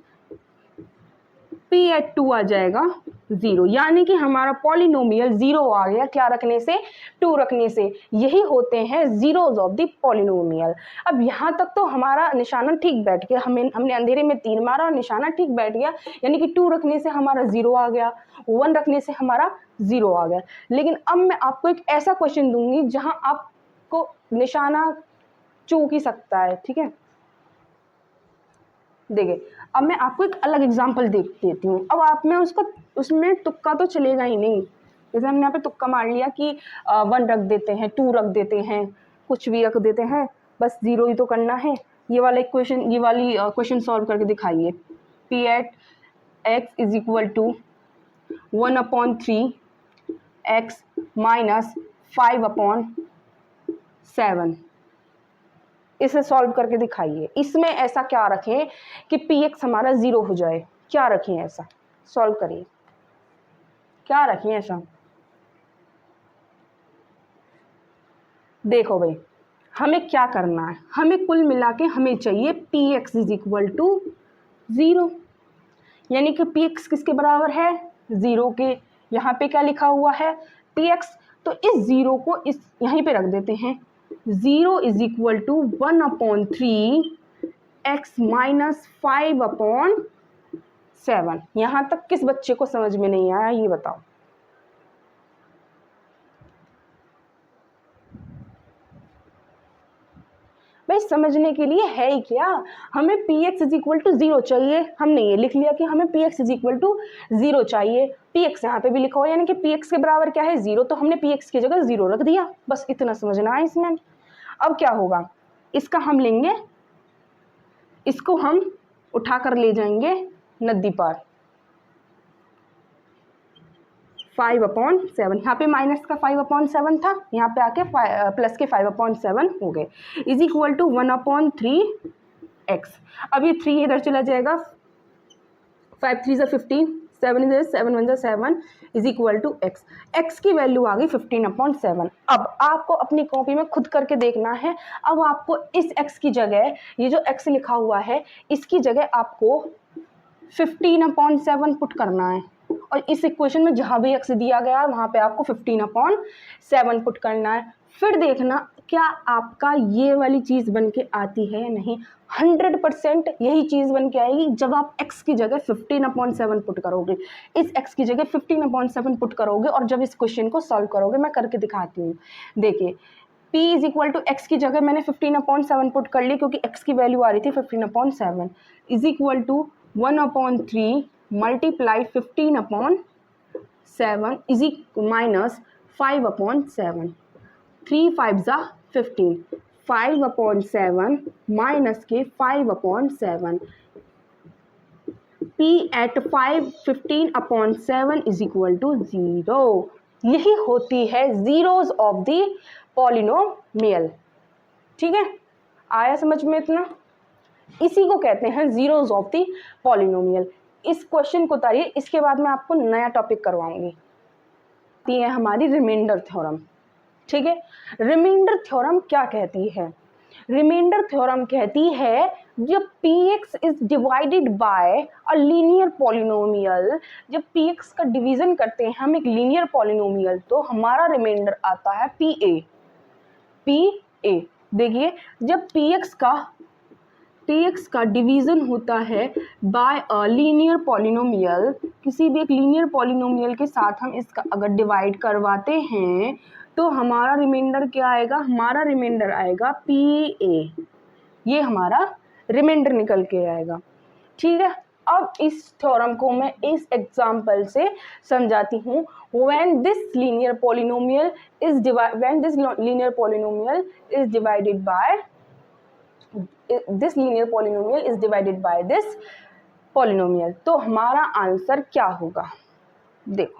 p at 2 आ जाएगा 0, यानी कि हमारा पॉलिनोमियल 0 आ गया। क्या रखने से, 2 रखने से। यही होते हैं जीरोज ऑफ द पॉलिनोमियल। अब यहाँ तक तो हमारा निशाना ठीक बैठ गया, हमने अंधेरे में तीर मारा और निशाना ठीक बैठ गया, यानी कि 2 रखने से हमारा 0 आ गया, 1 रखने से हमारा 0 आ गया। लेकिन अब मैं आपको एक ऐसा क्वेश्चन दूंगी जहां आपको निशाना चूक ही सकता है। ठीक है, देखिए अब मैं आपको एक अलग एग्जांपल देती हूँ। अब आप में उसमें तुक्का तो चलेगा ही नहीं। जैसे हमने यहाँ पे तुक्का मार लिया कि 1 रख देते हैं, 2 रख देते हैं, कुछ भी रख देते हैं, बस 0 ही तो करना है। ये वाली क्वेश्चन सॉल्व करके दिखाइए। p at x is equal to 1/3 x - 5/7। इसे सॉल्व करके दिखाइए। इसमें ऐसा क्या रखें कि पी एक्स हमारा 0 हो जाए, क्या रखें ऐसा, सॉल्व करिए, क्या रखें ऐसा। देखो भाई, हमें क्या करना है, हमें कुल मिला के हमें चाहिए p x is equal to 0, यानी कि पी एक्स किसके बराबर है, 0 के। यहाँ पे क्या लिखा हुआ है, पी एक्स, तो इस 0 को इस यहीं पे रख देते हैं। 0 is equal to 1/3 x minus 5/7। यहाँ तक किस बच्चे को समझ में नहीं आया ये बताओ। भाई समझने के लिए है ही क्या, हमें p x is equal to 0 चाहिए, हमने ये लिख लिया कि हमें p x is equal to 0 चाहिए। पी एक्स यहाँ पे भी लिखा हुआ है, यानी कि पी एक्स के बराबर क्या है, 0, तो हमने पी एक्स की जगह 0 रख दिया, बस इतना समझना है इसमें। अब क्या होगा, इसका हम लेंगे, इसको हम उठा कर ले जाएंगे नदी पार, 5/7, यहाँ पे माइनस का 5/7 था, यहाँ पे आके प्लस के 5/7 हो गए, इज इक्वल टू 1/3 एक्स। अब ये 3 इधर चला जाएगा, 5 3 15, 7 इधर, 7 1 7 is equal to x. X की वैल्यू आ गई 15/7। अब आपको अपनी कॉपी में खुद करके देखना है। अब आपको इस एक्स की जगह, ये जो एक्स लिखा हुआ है इसकी जगह आपको 15/7 पुट करना है, और इस इक्वेशन में जहाँ भी एक्स दिया गया है वहाँ पे आपको 15/7 पुट करना है। फिर देखना क्या आपका ये वाली चीज़ बन के आती है या नहीं। 100% यही चीज़ बन के आएगी जब आप x की जगह 15/7 पुट करोगे, इस x की जगह 15/7 पुट करोगे, और जब इस क्वेश्चन को सॉल्व करोगे, मैं करके दिखाती हूँ। देखिए p is equal to x की जगह मैंने 15/7 पुट कर ली, क्योंकि x की वैल्यू आ रही थी 15/7, is equal to 1/3 multiply 15/7 is minus 5/7, 3 5 जा 15, 5/7 माइनस के 5/7, p at 15/7 is equal to 0। यही होती है जीरोज ऑफ द पॉलिनोमियल। ठीक है, आया समझ में इतना, इसी को कहते हैं जीरोज ऑफ द पॉलिनोमियल। इस क्वेश्चन को उतारिए, इसके बाद मैं आपको नया टॉपिक करवाऊंगी। ये है हमारी रिमाइंडर थ्योरम। ठीक है, रिमाइंडर थ्योरम क्या कहती है, रिमाइंडर थ्योरम कहती है जब px is divided by a linear polynomial, जब px का डिवीजन करते हैं हम एक लीनियर पॉलिनोमियल, तो हमारा रिमाइंडर आता है pa। देखिए जब px का डिवीजन होता है बाय अ लीनियर पॉलिनोमियल, किसी भी एक लीनियर पॉलिनोमियल के साथ हम इसका अगर डिवाइड करवाते हैं तो हमारा रिमाइंडर क्या आएगा, हमारा रिमाइंडर आएगा pa। ये हमारा रिमाइंडर निकल के आएगा। ठीक है, अब इस थ्योरम को मैं इस एग्जांपल से समझाती हूँ। when this linear polynomial is divided by this polynomial, तो हमारा आंसर क्या होगा, देखो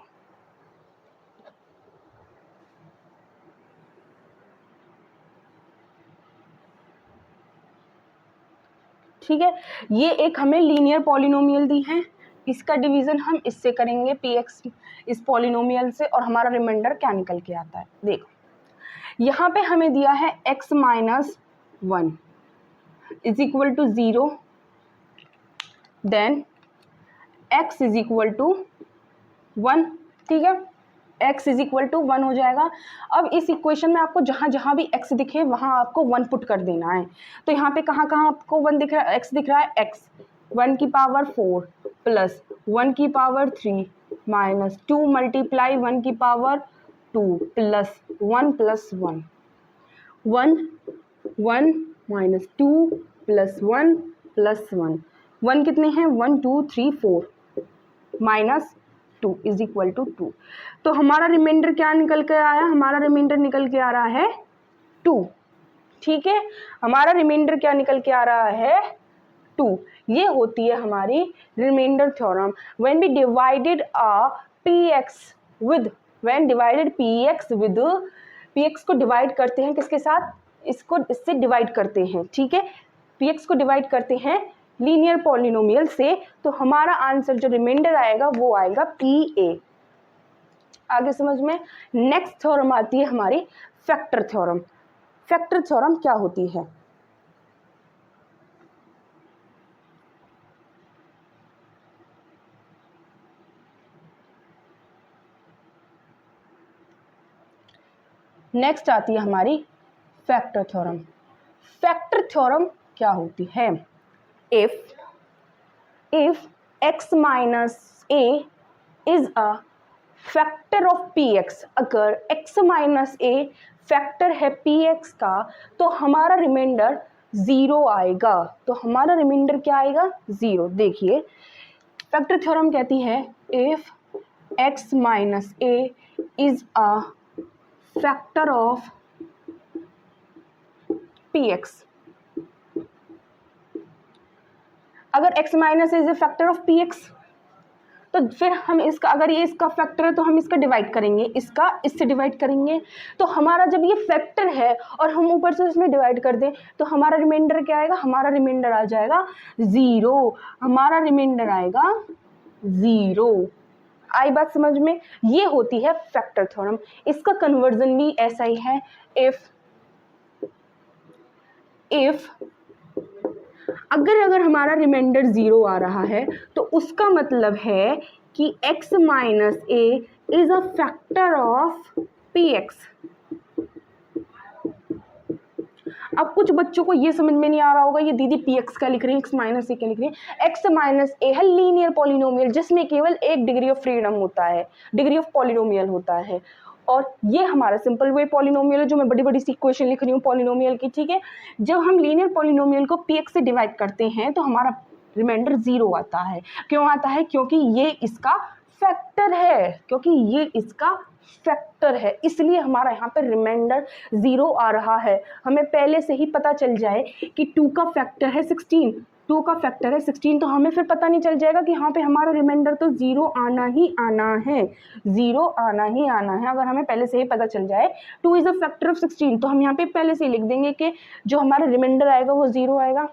ठीक है, ये एक हमें लीनियर पॉलिनोमियल दी है, इसका डिवीजन हम इससे करेंगे px इस पॉलिनोमियल से, और हमारा रिमाइंडर क्या निकल के आता है। देखो यहाँ पे हमें दिया है x minus 1 is equal to 0, then x is equal to 1। ठीक है, x इज इक्वल टू 1 हो जाएगा। अब इस इक्वेशन में आपको जहाँ जहाँ भी x दिखे वहाँ आपको 1 पुट कर देना है। तो यहाँ पे कहाँ कहाँ आपको 1 दिख रहा है, x दिख रहा है, x 1 की पावर 4 प्लस 1 की पावर 3 माइनस 2 मल्टीप्लाई 1 की power 2 plus 1 plus 1 1 minus 2 plus 1 plus 1 1 कितने हैं, 1 2 3 4 माइनस 2 इज इक्वल टू 2। तो हमारा रिमाइंडर क्या निकल के आया, हमारा रिमाइंडर निकल के आ रहा है 2। ठीक है, हमारा रिमाइंडर क्या निकल के आ रहा है 2। ये होती है हमारी remainder theorem. When we divided px with px को डिवाइड करते हैं किसके साथ, इसको इससे डिवाइड करते हैं, ठीक है, px को डिवाइड करते हैं लीनियर पॉलिनोमियल से, तो हमारा आंसर जो रिमाइंडर आएगा वो आएगा pa। आगे समझ में। नेक्स्ट थ्योरम आती है हमारी फैक्टर थ्योरम। फैक्टर थ्योरम क्या होती है? नेक्स्ट आती है हमारी फैक्टर थ्योरम। फैक्टर थ्योरम क्या होती है? If x minus a is a factor of px, अगर x माइनस a फैक्टर है px का तो हमारा रिमाइंडर 0 आएगा। तो हमारा रिमाइंडर क्या आएगा? 0। देखिए फैक्टर थ्योरम कहती है if x minus a is a factor of px, अगर x minus is a factor of px तो फिर हम इसका, अगर ये इसका फैक्टर है तो हम इसका डिवाइड करेंगे, इसका इससे डिवाइड करेंगे, तो हमारा जब ये फैक्टर है और हम ऊपर से इसमें डिवाइड कर दें तो हमारा रिमाइंडर क्या आएगा? हमारा रिमाइंडर आ जाएगा 0। हमारा रिमाइंडर आएगा 0। आई बात समझ में? ये होती है फैक्टर थ्योरम। इसका कन्वर्जन भी ऐसा ही है। इफ अगर हमारा रिमाइंडर 0 आ रहा है तो उसका मतलब है कि x minus a is a factor of px। अब कुछ बच्चों को ये समझ में नहीं आ रहा होगा, ये दीदी px क्या लिख रही है, x माइनस a क्या लिख रही है? x माइनस a है लीनियर पॉलिनोमियल जिसमें केवल एक डिग्री ऑफ फ्रीडम होता है, डिग्री ऑफ पॉलिनोमियल होता है, और ये हमारा सिंपल वे पॉलिनोमियल है जो मैं बड़ी बड़ी सी इक्वेशन लिख रही हूँ पॉलिनोमियल की, ठीक है। जब हम लीनियर पॉलिनोमियल को px से डिवाइड करते हैं तो हमारा रिमाइंडर 0 आता है। क्यों आता है? क्योंकि ये इसका फैक्टर है, क्योंकि ये इसका फैक्टर है, इसलिए हमारा यहाँ पे रिमाइंडर 0 आ रहा है। हमें पहले से ही पता चल जाए कि 2 का फैक्टर है 16, 2 का फैक्टर है 16, तो हमें फिर पता नहीं चल जाएगा कि यहाँ पे हमारा रिमाइंडर तो 0 आना ही आना है, 0 आना ही आना है। अगर हमें पहले से ही पता चल जाए 2 इज अ फैक्टर ऑफ 16 तो हम यहाँ पे पहले से ही लिख देंगे कि जो हमारा रिमाइंडर आएगा वो 0 आएगा।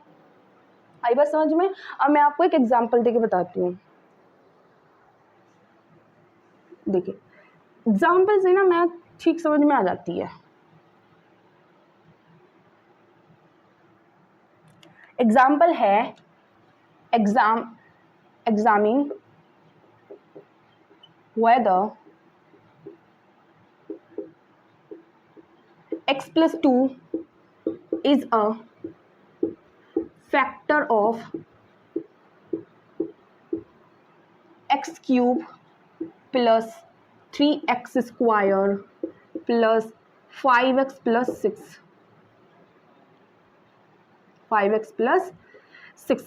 आई बात समझ में? अब मैं आपको एक एग्जाम्पल देके बताती हूँ। देखिए एग्जाम्पल से ना मैथ ठीक समझ में आ जाती है। एग्जाम्पल है examine whether x plus 2 is a factor of x cube plus 3x square plus 5x plus 6, 5x plus 6।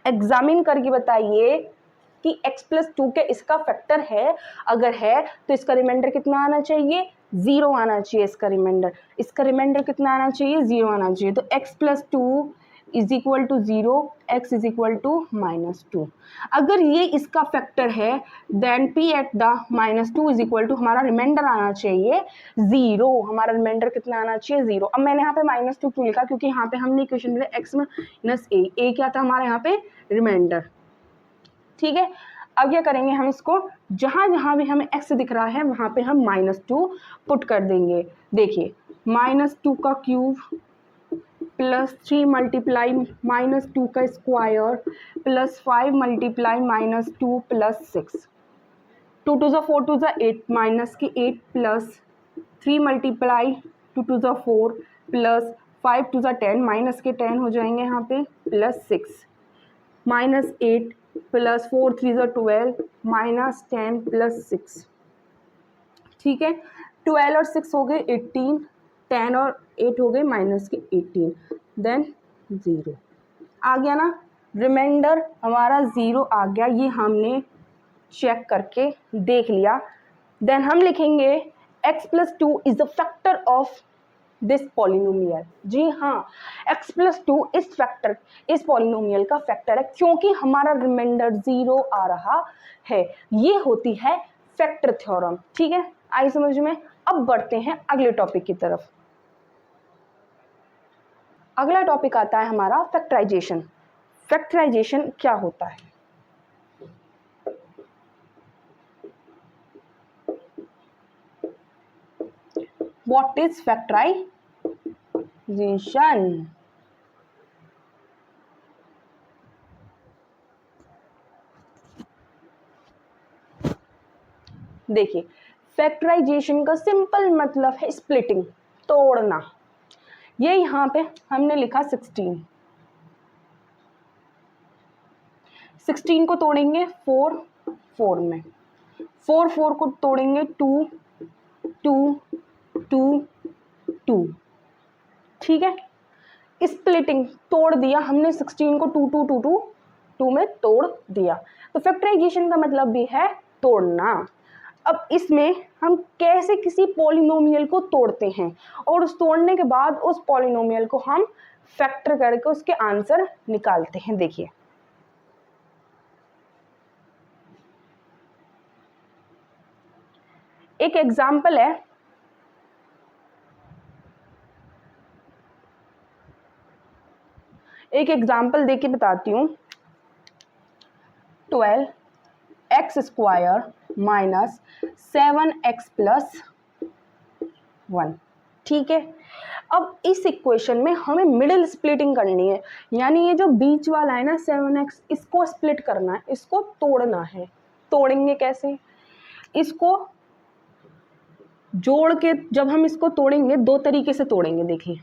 Examine करके बताइए कि x प्लस 2 के इसका फैक्टर है, अगर है तो इसका रिमाइंडर कितना आना चाहिए? 0 आना चाहिए। इसका रिमाइंडर कितना आना चाहिए? 0 आना चाहिए। तो x plus 2 is equal to 0, x is equal to -2। अगर ये इसका फैक्टर है then p at the -2 is equal to, हमारा रिमाइंडर आना चाहिए 0। हमारा रिमाइंडर कितना आना चाहिए? 0। अब मैंने यहाँ पे -2 क्यों लिखा? क्योंकि यहाँ पे हमने इक्वेशन में x माइनस a क्या था हमारा यहाँ पे? रिमाइंडर, ठीक है। अब क्या करेंगे हम इसको, जहाँ जहाँ भी हमें x दिख रहा है वहाँ पे हम -2 पुट कर देंगे। देखिए -2 का क्यूब प्लस 3 मल्टीप्लाई -2 का square plus 5 multiply -2 plus 6, 2 two ज़ा 4 टू ज़ा 8 माइनस की 8 प्लस 3 मल्टीप्लाई 2 टू ज़ा 4 प्लस 5 टू ज़ा 10 माइनस के 10 हो जाएंगे यहाँ पे प्लस 6 माइनस 8 प्लस 4 3 ज़ा 12 माइनस 10 प्लस 6, ठीक है। 12 और 6 हो गए 18, 10 और 8 हो गए माइनस के 18, देन 0 आ गया ना। रिमाइंडर हमारा 0 आ गया, ये हमने चेक करके देख लिया। देन हम लिखेंगे x plus 2 is the factor of this polynomial. जी हाँ, x प्लस 2 इस पॉलिनोमियल का फैक्टर है क्योंकि हमारा रिमाइंडर 0 आ रहा है। ये होती है फैक्टर थ्योरम, ठीक है। आई समझ में? अब बढ़ते हैं अगले टॉपिक की तरफ। अगला टॉपिक आता है हमारा फैक्टराइजेशन। फैक्टराइजेशन क्या होता है? What is factorization? देखिए, फैक्टराइजेशन का सिंपल मतलब है स्प्लिटिंग, तोड़ना। ये यहाँ पे हमने लिखा 16 को तोड़ेंगे 4 में, 4 को तोड़ेंगे 2 2 2 2। ठीक है, स्प्लिटिंग, तोड़ दिया हमने 16 को 2 2 2 2 2 में तोड़ दिया। तो फैक्टराइजेशन का मतलब भी है तोड़ना। अब इसमें हम कैसे किसी पॉलिनोमियल को तोड़ते हैं और उस तोड़ने के बाद उस पॉलिनोमियल को हम फैक्टर करके उसके आंसर निकालते हैं। देखिए, एक एग्जाम्पल है, एक एग्जाम्पल देके बताती हूँ। 12x² minus 7x plus 1। ठीक है, अब इस इक्वेशन में हमें मिडिल स्प्लिटिंग करनी है, यानी ये जो बीच वाला है ना 7x, इसको स्प्लिट करना है, इसको तोड़ना है। तोड़ेंगे कैसे? इसको जोड़ के जब हम इसको तोड़ेंगे, दो तरीके से तोड़ेंगे। देखिए,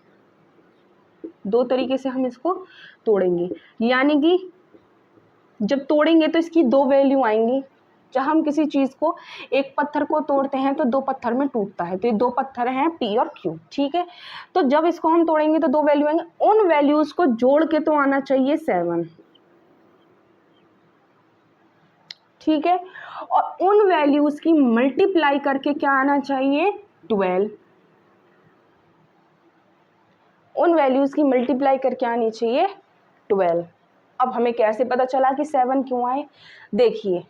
दो तरीके से हम इसको तोड़ेंगे, यानी कि जब तोड़ेंगे तो इसकी दो वैल्यू आएंगी। जब हम किसी चीज़ को, एक पत्थर को तोड़ते हैं तो दो पत्थर में टूटता है, तो ये दो पत्थर हैं P और Q। ठीक है, तो जब इसको हम तोड़ेंगे तो दो वैल्यू आएंगे, उन वैल्यूज को जोड़ के तो आना चाहिए 7। ठीक है, और उन वैल्यूज की मल्टीप्लाई करके क्या आना चाहिए? 12। उन वैल्यूज की मल्टीप्लाई करके आनी चाहिए 12। अब हमें कैसे पता चला कि 7 क्यों आए? देखिए,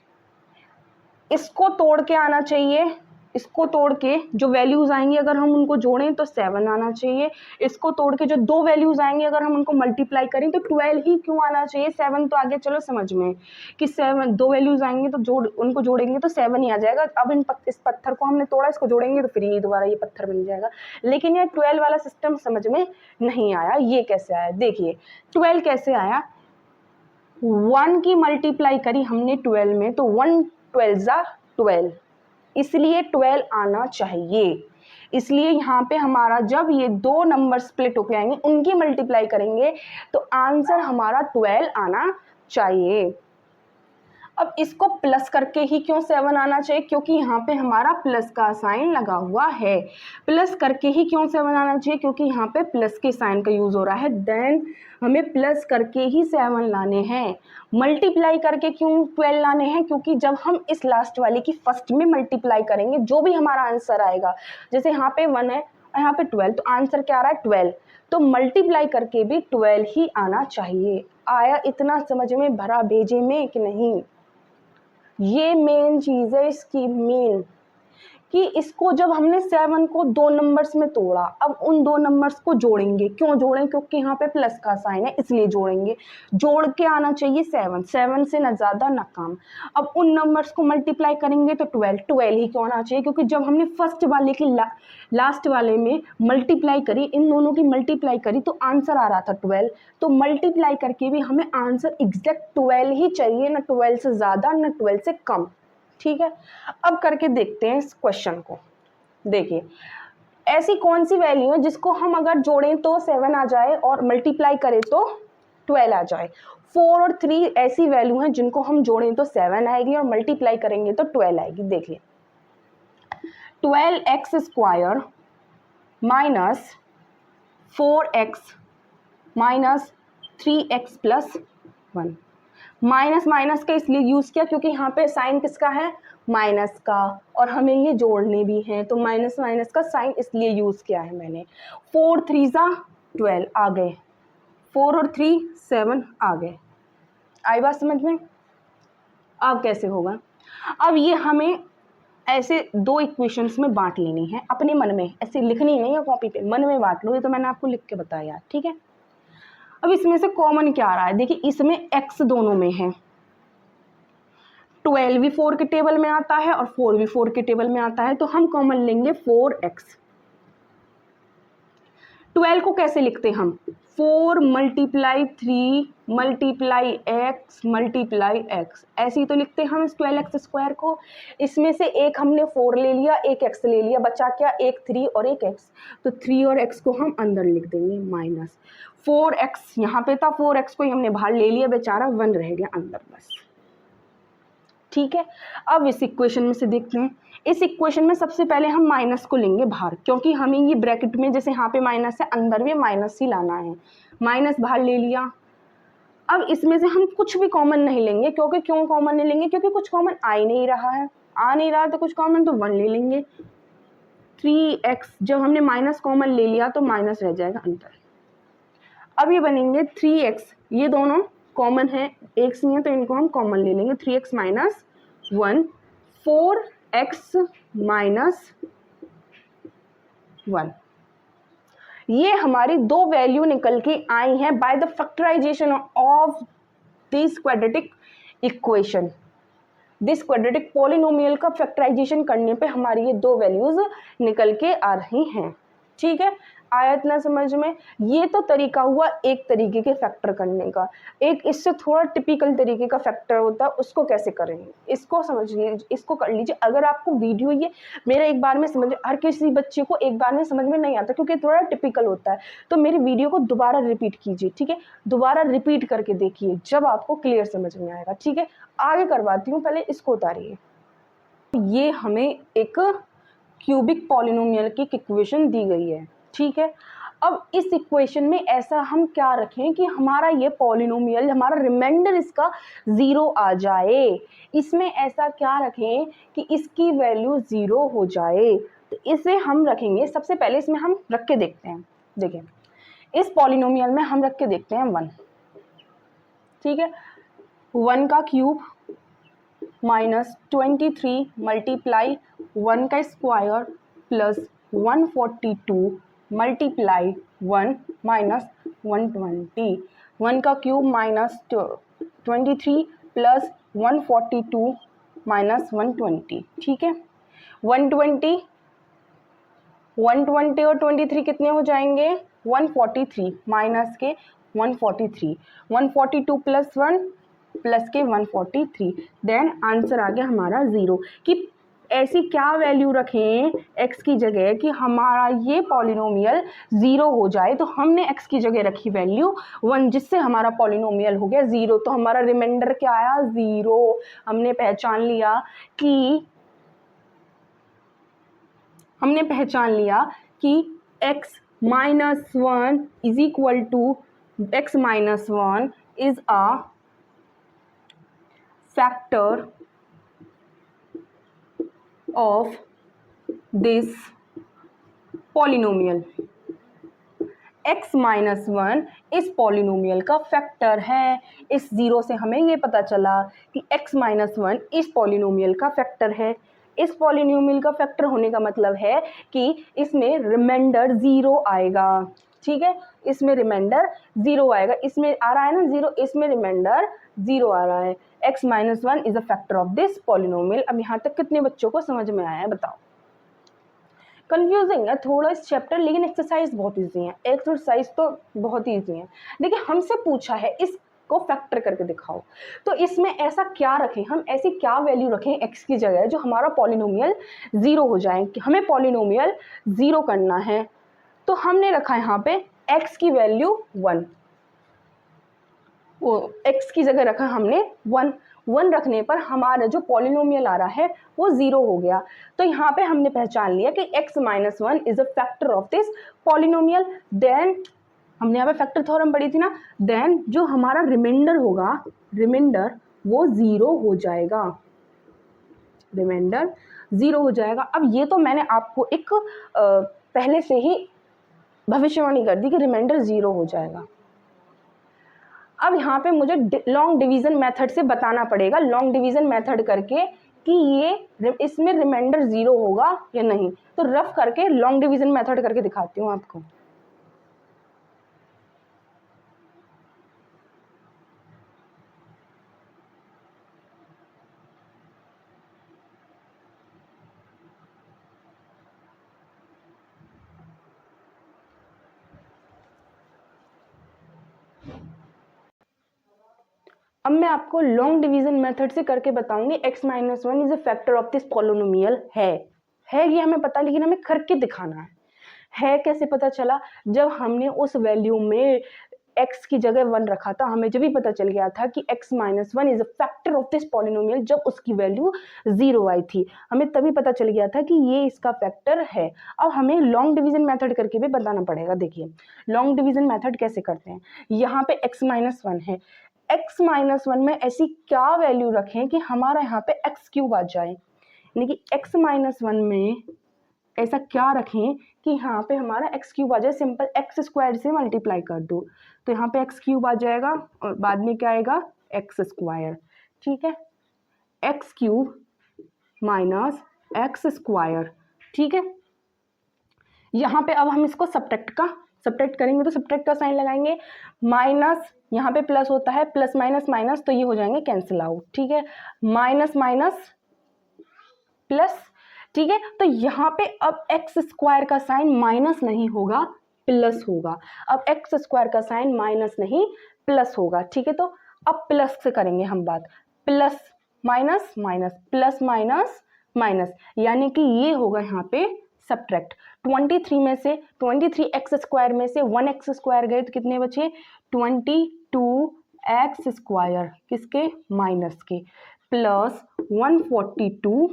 इसको तोड़ के आना चाहिए, इसको तोड़ के जो वैल्यूज आएंगी अगर हम उनको जोड़ें तो 7 आना चाहिए। इसको तोड़ के जो दो वैल्यूज आएंगी अगर हम उनको मल्टीप्लाई करें तो 12 ही क्यों आना चाहिए? 7 तो आगे चलो समझ में कि 7, दो वैल्यूज आएंगी तो उनको जोड़ेंगे तो 7 ही आ जाएगा। अब इस पत्थर को हमने तोड़ा, इसको जोड़ेंगे तो फिर ये दोबारा ये पत्थर बन जाएगा। लेकिन ये 12 वाला सिस्टम समझ में नहीं आया। ये कैसे आया? देखिए, 12 कैसे आया? 1 की मल्टीप्लाई करी हमने 12 में, तो 1 12 12, इसलिए 12 आना चाहिए। इसलिए यहाँ पे हमारा जब ये दो नंबर स्प्लिट होके आएंगे, उनकी मल्टीप्लाई करेंगे तो आंसर हमारा 12 आना चाहिए। अब इसको प्लस करके ही क्यों 7 आना चाहिए? क्योंकि यहाँ पे हमारा प्लस का साइन लगा हुआ है। प्लस करके ही क्यों 7 आना चाहिए? क्योंकि यहाँ पे प्लस के साइन का यूज हो रहा है। देन हमें प्लस करके ही 7 लाने हैं। मल्टीप्लाई करके क्यों 12 लाने हैं? क्योंकि जब हम इस लास्ट वाले की फर्स्ट में मल्टीप्लाई करेंगे, जो भी हमारा आंसर आएगा, जैसे यहाँ पे 1 है और यहाँ पे 12, तो आंसर क्या आ रहा है? 12। तो मल्टीप्लाई करके भी 12 ही आना चाहिए। आया इतना समझ में? भरा भेजे में कि नहीं? ये मेन चीज़ है इसकी, मेन, कि इसको जब हमने 7 को दो नंबर्स में तोड़ा, अब उन दो नंबर्स को जोड़ेंगे। क्यों जोड़ें? क्योंकि यहाँ पे प्लस का साइन है, इसलिए जोड़ेंगे। जोड़ के आना चाहिए 7, 7 से ना ज़्यादा ना कम। अब उन नंबर्स को मल्टीप्लाई करेंगे तो 12, 12 ही क्यों आना चाहिए? क्योंकि जब हमने फर्स्ट वाले की लास्ट वाले में मल्टीप्लाई करी, इन दोनों की मल्टीप्लाई करी तो आंसर आ रहा था 12। तो मल्टीप्लाई करके भी हमें आंसर एग्जैक्ट 12 ही चाहिए, ना 12 से ज़्यादा ना 12 से कम। ठीक है, अब करके देखते हैं इस क्वेश्चन को। देखिए, ऐसी कौन सी वैल्यू है जिसको हम अगर जोड़ें तो 7 आ जाए और मल्टीप्लाई करें तो 12 आ जाए? 4 और 3 ऐसी वैल्यू हैं जिनको हम जोड़ें तो 7 आएगी और मल्टीप्लाई करेंगे तो 12 आएगी। देखिए, 12x² minus 4x minus 3x plus 1। Minus minus का इसलिए यूज़ किया क्योंकि यहाँ पे साइन किसका है? माइनस का, और हमें ये जोड़ने भी हैं, तो माइनस माइनस का साइन इसलिए यूज़ किया है मैंने। 4 3 12 आ गए, 4 और 3 7 आ गए। आई बात समझ में? अब कैसे होगा? अब ये हमें ऐसे दो इक्वेशंस में बांट लेनी है अपने मन में, ऐसे लिखनी नहीं है कॉपी पे, मन में बांट लो। ये तो मैंने आपको लिख के बताया, ठीक है। अब इसमें से कॉमन क्या आ रहा है, देखिए इसमें x दोनों में है, 12 भी 4 के टेबल में आता है और 4 भी 4 के टेबल में आता है, तो हम कॉमन लेंगे 4x। 12 को कैसे लिखते हम, 4 multiply 3 multiply x multiply x, ऐसे ही तो लिखते हैं हम इस 12x स्क्वायर को। इसमें से एक हमने 4 ले लिया, एक x ले लिया, बचा क्या, एक 3 और एक x, तो 3 और x को हम अंदर लिख देंगे माइनस 4x, यहाँ पे था 4x को ही हमने बाहर ले लिया, बेचारा 1 रह गया अंदर बस। ठीक है, अब इस इक्वेशन में से देखते हैं, इस इक्वेशन में सबसे पहले हम माइनस को लेंगे बाहर, क्योंकि हमें ये ब्रैकेट में जैसे यहाँ पे माइनस है अंदर भी माइनस ही लाना है, माइनस बाहर ले लिया। अब इसमें से हम कुछ भी कॉमन नहीं लेंगे, क्योंकि क्यों कॉमन नहीं लेंगे, क्योंकि कुछ कॉमन आ नहीं रहा है, तो कुछ कॉमन तो 1 ले लेंगे। 3x जब हमने माइनस कॉमन ले लिया तो माइनस रह जाएगा अंदर। अब ये बनेंगे 3x, ये दोनों कॉमन है, एक सी है तो इनको हम कॉमन ले लेंगे, 3x माइनस 1, 4x माइनस 1। ये हमारी दो वैल्यू निकल के आई हैं by the factorization of this quadratic equation. This quadratic polynomial का फैक्टराइजेशन करने पे हमारी ये दो वैल्यूज निकल के आ रही हैं। ठीक है, आया इतना समझ में। ये तो तरीका हुआ एक तरीके के फैक्टर करने का, एक इससे थोड़ा टिपिकल तरीके का फैक्टर होता है, उसको कैसे करेंगे इसको समझ लीजिए, इसको कर लीजिए। अगर आपको वीडियो ये मेरा एक बार में समझ, हर किसी बच्चे को एक बार में समझ में नहीं आता क्योंकि थोड़ा टिपिकल होता है, तो मेरी वीडियो को दोबारा रिपीट कीजिए। ठीक है, दोबारा रिपीट करके देखिए, जब आपको क्लियर समझ में आएगा। ठीक है, आगे करवाती हूँ, पहले इसको उतारिए। ये हमें एक क्यूबिक पॉलिनोमियल की इक्वेशन दी गई है। ठीक है, अब इस इक्वेशन में ऐसा हम क्या रखें कि हमारा ये पॉलिनोमियल, हमारा रिमाइंडर इसका 0 आ जाए। इसमें ऐसा क्या रखें कि इसकी वैल्यू 0 हो जाए, तो इसे हम रखेंगे। सबसे पहले इसमें हम रख के देखते हैं, देखिए इस पॉलिनोमियल में हम रख के देखते हैं 1। ठीक है, 1 का क्यूब माइनस 23 मल्टीप्लाई 1 का स्क्वायर प्लस 142 मल्टीप्लाई 1 माइनस 120। 1 का क्यूब माइनस 23 प्लस 142 माइनस 120। ठीक है, 120 और 23 कितने हो जाएंगे, 143 माइनस के 143, 142 प्लस 1 प्लस के 143, देन आंसर आ गया हमारा 0। कि ऐसी क्या वैल्यू रखें x की जगह कि हमारा ये पॉलिनोमियल 0 हो जाए, तो हमने x की जगह रखी वैल्यू 1, जिससे हमारा पॉलिनोमियल हो गया 0। तो हमारा रिमाइंडर क्या आया, 0। हमने पहचान लिया कि x minus 1 is equal to x minus 1 is a factor of this polynomial। x minus 1 इस पॉलिनोमियल का फैक्टर है। इस 0 से हमें ये पता चला कि x माइनस 1 इस पॉलिनोमियल का फैक्टर है। इस पॉलिनोमियल का फैक्टर होने का मतलब है कि इसमें रिमाइंडर 0 आएगा। ठीक है, इसमें रिमाइंडर 0 आएगा, इसमें आ रहा है ना 0, इसमें रिमाइंडर 0 आ रहा है। x minus 1 is a factor of this polynomial. अब यहाँ तक कितने बच्चों को समझ में आया है बताओ? कंफ्यूजिंग है थोड़ा इस चैप्टर, लेकिन एक्सरसाइज बहुत ईजी है। एक्सरसाइज तो बहुत ईजी है। देखिए हमसे पूछा है इसको फैक्टर करके दिखाओ, तो इसमें ऐसा क्या रखें, हम ऐसी क्या वैल्यू रखें x की जगह जो हमारा पॉलिनोमियल 0 हो जाए। कि हमें पॉलिनोमियल 0 करना है, तो हमने रखा है यहाँ पे x की वैल्यू 1, x की जगह रखा हमने 1 रखने पर हमारा जो पॉलिनोमियल आ रहा है वो 0 हो गया। तो यहाँ पे हमने पहचान लिया कि x minus 1 is a factor of this polynomial. Then हमने यहाँ पे फैक्टर थ्योरम पढ़ी थी ना, देन जो हमारा रिमाइंडर होगा, रिमाइंडर वो 0 हो जाएगा, रिमाइंडर 0 हो जाएगा। अब ये तो मैंने आपको एक पहले से ही भविष्यवाणी कर दी कि रिमाइंडर 0 हो जाएगा। अब यहाँ पे मुझे लॉन्ग डिवीजन मेथड से बताना पड़ेगा, लॉन्ग डिवीजन मेथड करके कि ये इसमें रिमाइंडर 0 होगा या नहीं। तो रफ करके लॉन्ग डिवीजन मेथड करके दिखाती हूँ आपको। अब मैं आपको लॉन्ग डिवीजन मेथड से करके बताऊंगी x minus one is a factor of this polynomial है ये हमें पता, लेकिन हमें करके दिखाना है कैसे पता चला, जब हमने उस वैल्यू में x की जगह 1 रखा था, हमें जब भी पता चल गया था कि x minus one is a factor of this polynomial, जब उसकी वैल्यू 0 आई थी, हमें तभी पता चल गया था कि ये इसका फैक्टर है। अब हमें लॉन्ग डिवीजन मेथड करके भी बताना पड़ेगा। देखिए लॉन्ग डिवीजन मेथड कैसे करते हैं, यहाँ पे x माइनस वन है, x माइनस वन में ऐसी क्या वैल्यू रखें कि हमारा यहाँ पे x क्यूब आ जाए, यानी कि x माइनस वन में ऐसा क्या रखें कि यहाँ पे हमारा x क्यूब आ जाए। सिंपल x स्क्वायर से मल्टीप्लाई कर दो तो यहाँ पे x क्यूब आ जाएगा और बाद में क्या आएगा x स्क्वायर। ठीक है, x cube minus x square. ठीक है, यहाँ पे अब हम इसको सब्ट्रैक्ट करेंगे तो सब्ट्रैक्ट का साइन लगाएंगे, माइनस यहाँ पे प्लस होता है, प्लस माइनस माइनस तो ये हो जाएंगे कैंसिल आउट। ठीक है, माइनस माइनस प्लस। ठीक है, तो यहाँ पे अब एक्स स्क्वायर का साइन माइनस नहीं होगा प्लस होगा। अब एक्स स्क्वायर का साइन माइनस नहीं प्लस होगा। ठीक है, तो अब प्लस से करेंगे हम बात, plus minus minus plus minus minus, यानी कि ये होगा यहाँ पे सब्ट्रैक्ट। 23 में से 23 एक्स स्क्वायर में से 1 एक्स स्क्वायर गए तो कितने बचे 22 एक्स स्क्वायर, किसके माइनस के, प्लस 142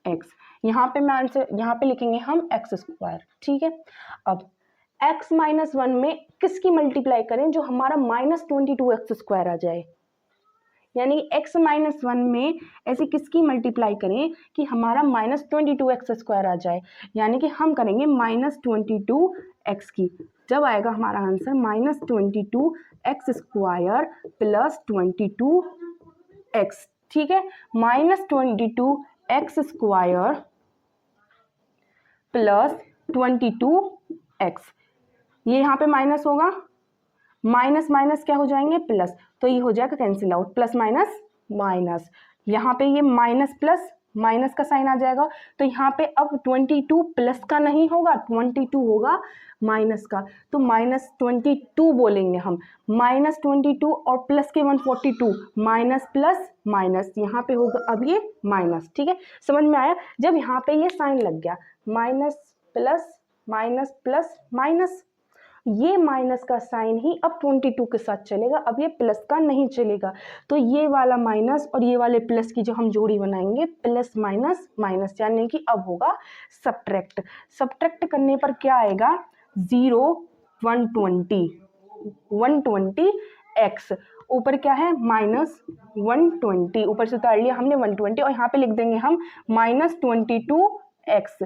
एक्स। यहाँ पे मैं आंसर यहाँ पे लिखेंगे हम एक्स स्क्वायर। ठीक है, अब x माइनस वन में किसकी मल्टीप्लाई करें जो हमारा माइनस 22 एक्स स्क्वायर आ जाए, यानी x माइनस वन में ऐसी किसकी मल्टीप्लाई करें कि हमारा माइनस 22 एक्स स्क्वायर आ जाए, यानी कि हम करेंगे माइनस 22 एक्स की। जब आएगा हमारा answer minus 22 x square plus 22 x. ठीक है, minus 22 x square plus 22 x, ये यहाँ पे माइनस होगा, माइनस माइनस क्या हो जाएंगे प्लस, तो ये हो जाएगा cancel out, plus minus minus, यहाँ पे ये माइनस प्लस माइनस का साइन आ जाएगा, तो यहाँ पे अब 22 प्लस का नहीं होगा, 22 होगा माइनस का, तो माइनस 22 बोलेंगे हम, माइनस 22 और प्लस के 142, माइनस प्लस माइनस, यहाँ पे होगा अब ये माइनस। ठीक है, समझ में आया, जब यहाँ पे ये साइन लग गया माइनस प्लस माइनस, ये माइनस का साइन ही अब 22 के साथ चलेगा, अब ये प्लस का नहीं चलेगा, तो ये वाला माइनस और ये वाले प्लस की जो हम जोड़ी बनाएंगे प्लस माइनस माइनस, यानी कि अब होगा सब्ट्रैक्ट करने पर क्या आएगा 0 120 एक्स, ऊपर क्या है माइनस 120, ऊपर से उतार लिया हमने 120 और यहाँ पे लिख देंगे हम माइनस 22 एक्स।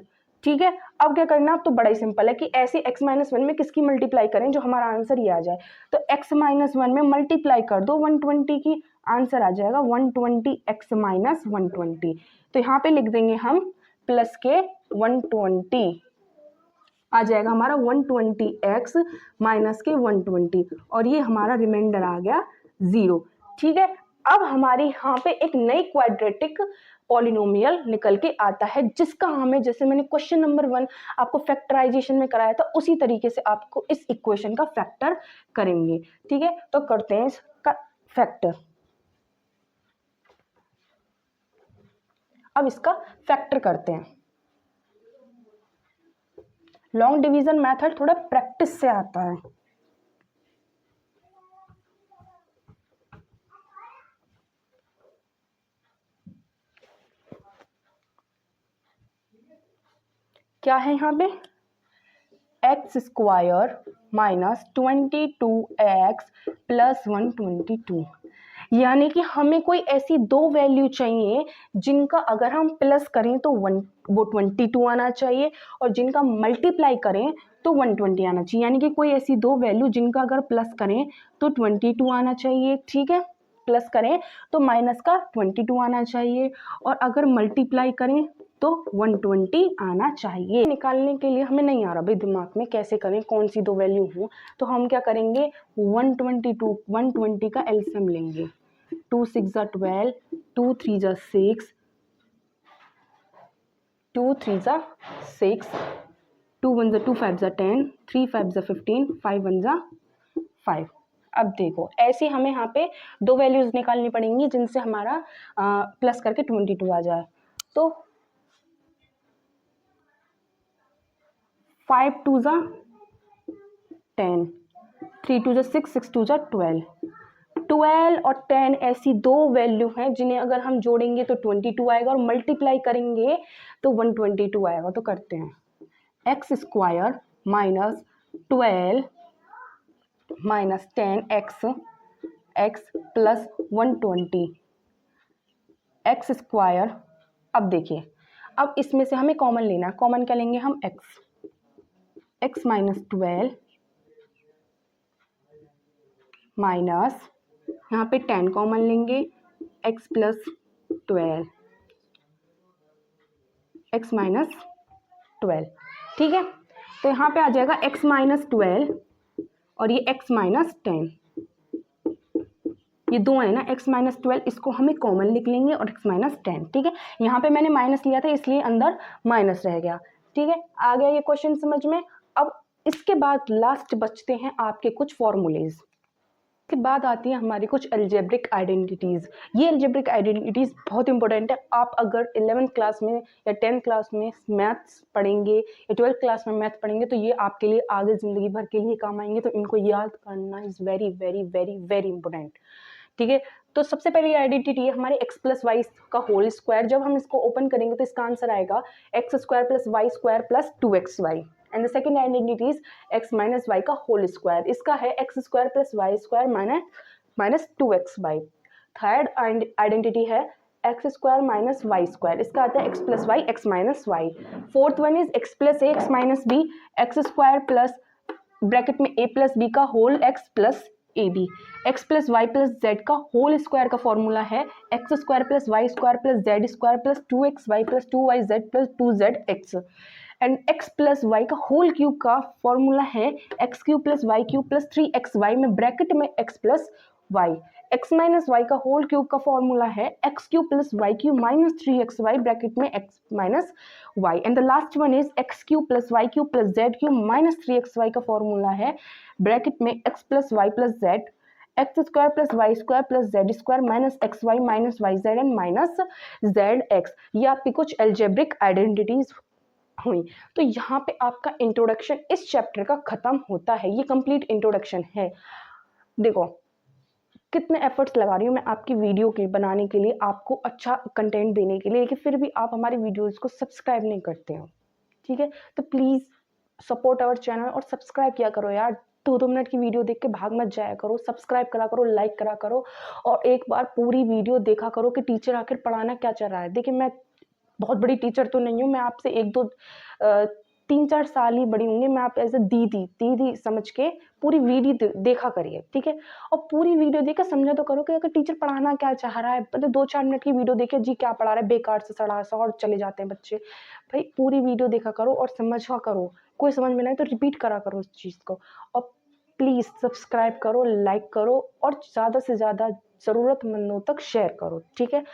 ठीक है, अब क्या करना, अब तो बड़ा ही सिंपल है कि ऐसे x माइनस वन में किसकी मल्टीप्लाई करें जो हमारा आंसर ये आ जाए, तो x माइनस वन में मल्टीप्लाई कर दो 120 की, आंसर आ जाएगा 120 x माइनस 120, तो यहाँ पे लिख देंगे हम प्लस के 120, आ जाएगा हमारा 120x माइनस के 120 और ये हमारा रिमाइंडर आ गया 0। ठीक है, अब हमारे यहाँ पे एक नई क्वाड्रेटिक पॉलिनोमियल निकल के आता है, जिसका हमें, जैसे मैंने क्वेश्चन नंबर 1 आपको फैक्टराइजेशन में कराया था, उसी तरीके से आपको इस इक्वेशन का फैक्टर करेंगे। ठीक है, तो करते हैं इसका फैक्टर। अब इसका फैक्टर करते हैं। लॉन्ग डिवीजन मेथड थोड़ा प्रैक्टिस से आता है। क्या है यहाँ पे x square minus 22x plus 122, यानी कि हमें कोई ऐसी दो वैल्यू चाहिए जिनका अगर हम प्लस करें तो वो 22 आना चाहिए और जिनका मल्टीप्लाई करें तो 120 आना चाहिए, यानी कि कोई ऐसी दो वैल्यू जिनका अगर प्लस करें तो 22 आना चाहिए। ठीक है, प्लस करें तो माइनस का 22 आना चाहिए और अगर मल्टीप्लाई करें तो 120 आना चाहिए। निकालने के लिए हमें नहीं आ रहा भाई दिमाग में कैसे करें, कौन सी दो वैल्यू हो, तो हम क्या करेंगे 120 का एलसीएम लेंगे, 2 6 जा 12, 2 3 जा 6, 2 3 जा 6, 2 1 जा 2 5 जा 10, 3 5 जा 15, 5 1 जा 5। अब देखो ऐसे हमें यहाँ पे दो वैल्यूज निकालनी पड़ेंगी जिनसे हमारा प्लस करके 22 आ जाए। तो 5 2 जा 10, 3 2 जा 6, 6 2 जा 12। 12 और 10 ऐसी दो वैल्यू हैं जिन्हें अगर हम जोड़ेंगे तो 22 आएगा और मल्टीप्लाई करेंगे तो 122 आएगा। तो करते हैं x square minus 12 minus 10 x plus 120 x square. अब देखिए अब इसमें से हमें कॉमन लेना है। कॉमन क्या लेंगे हम? एक्स माइनस 12 माइनस यहाँ पे 10 कॉमन लेंगे एक्स प्लस 12 एक्स माइनस 12। ठीक है, तो यहाँ पे आ जाएगा एक्स माइनस 12 और ये एक्स माइनस 10, ये दो है ना एक्स माइनस 12, इसको हमें कॉमन लिख लेंगे और एक्स माइनस 10। ठीक है, यहाँ पे मैंने माइनस लिया था इसलिए अंदर माइनस रह गया। ठीक है, आ गया ये क्वेश्चन समझ में। अब इसके बाद लास्ट बचते हैं आपके कुछ फॉर्मूलेज। के बाद आती है हमारी कुछ अलजेब्रिक आइडेंटिटीज़। ये अलजेब्रिक आइडेंटिटीज़ बहुत इंपॉर्टेंट है। आप अगर 11th क्लास में या 10th क्लास में मैथ्स पढ़ेंगे या 12th क्लास में मैथ पढ़ेंगे तो ये आपके लिए आगे ज़िंदगी भर के लिए काम आएंगे। तो इनको याद करना is very very very very important. ठीक है, तो सबसे पहली आइडेंटिटी है हमारे एक्स प्लस वाई का होल स्क्वायर। जब हम इसको ओपन करेंगे तो इसका आंसर आएगा x square plus y square plus 2xy। And the second identity is x minus y का होल स्क्वायर। इसका है x square plus y square minus 2xy। Third identity है x square minus y square. इसका आता है x plus y x minus y. Fourth one is x plus a x minus b x square plus bracket में a plus b का whole x plus a b. X plus y plus z का whole square का formula है x square plus y square plus z square plus 2xy plus 2yz plus 2zx। And x plus y का whole cube का formula है x cube plus y cube plus 3xy में bracket में x plus y. X minus y का whole cube का formula है x cube plus y cube minus 3xy bracket में x minus y. And the last one is x cube plus y cube plus z cube minus 3xy का formula है bracket में x plus y plus z x square plus y square plus z square minus x y minus y z and minus Z x. ये आपकी कुछ algebraic identities हुई। तो यहाँ पे आपका इंट्रोडक्शन इस चैप्टर का खत्म होता है। ये कंप्लीट इंट्रोडक्शन है। देखो कितने एफर्ट्स लगा रही हूँ मैं आपकी वीडियो के बनाने के लिए, आपको अच्छा कंटेंट देने के लिए, लेकिन फिर भी आप हमारी वीडियोस को सब्सक्राइब नहीं करते हो। ठीक है, तो प्लीज़ सपोर्ट आवर चैनल और सब्सक्राइब किया करो यार। 2-2 मिनट की वीडियो देख के भाग मत जाया करो, सब्सक्राइब करा करो, लाइक करा करो और एक बार पूरी वीडियो देखा करो कि टीचर आखिर पढ़ाना क्या चाह रहा है। देखिए मैं बहुत बड़ी टीचर तो नहीं हूँ, मैं आपसे 3-4 साल ही बड़ी होंगी। मैं आप एज ए दीदी समझ के पूरी वीडियो देखा करिए। ठीक है, और पूरी वीडियो देखकर समझा तो करो कि अगर टीचर पढ़ाना क्या चाह रहा है। मतलब 2-4 मिनट की वीडियो देखे जी क्या पढ़ा रहा है, बेकार से सड़ा सा और चले जाते हैं बच्चे। भाई पूरी वीडियो देखा करो और समझा करो, कोई समझ में नहीं तो रिपीट करा करो उस चीज़ को। और प्लीज़ सब्सक्राइब करो, लाइक करो और ज़्यादा से ज़्यादा ज़रूरतमंदों तक शेयर करो। ठीक है।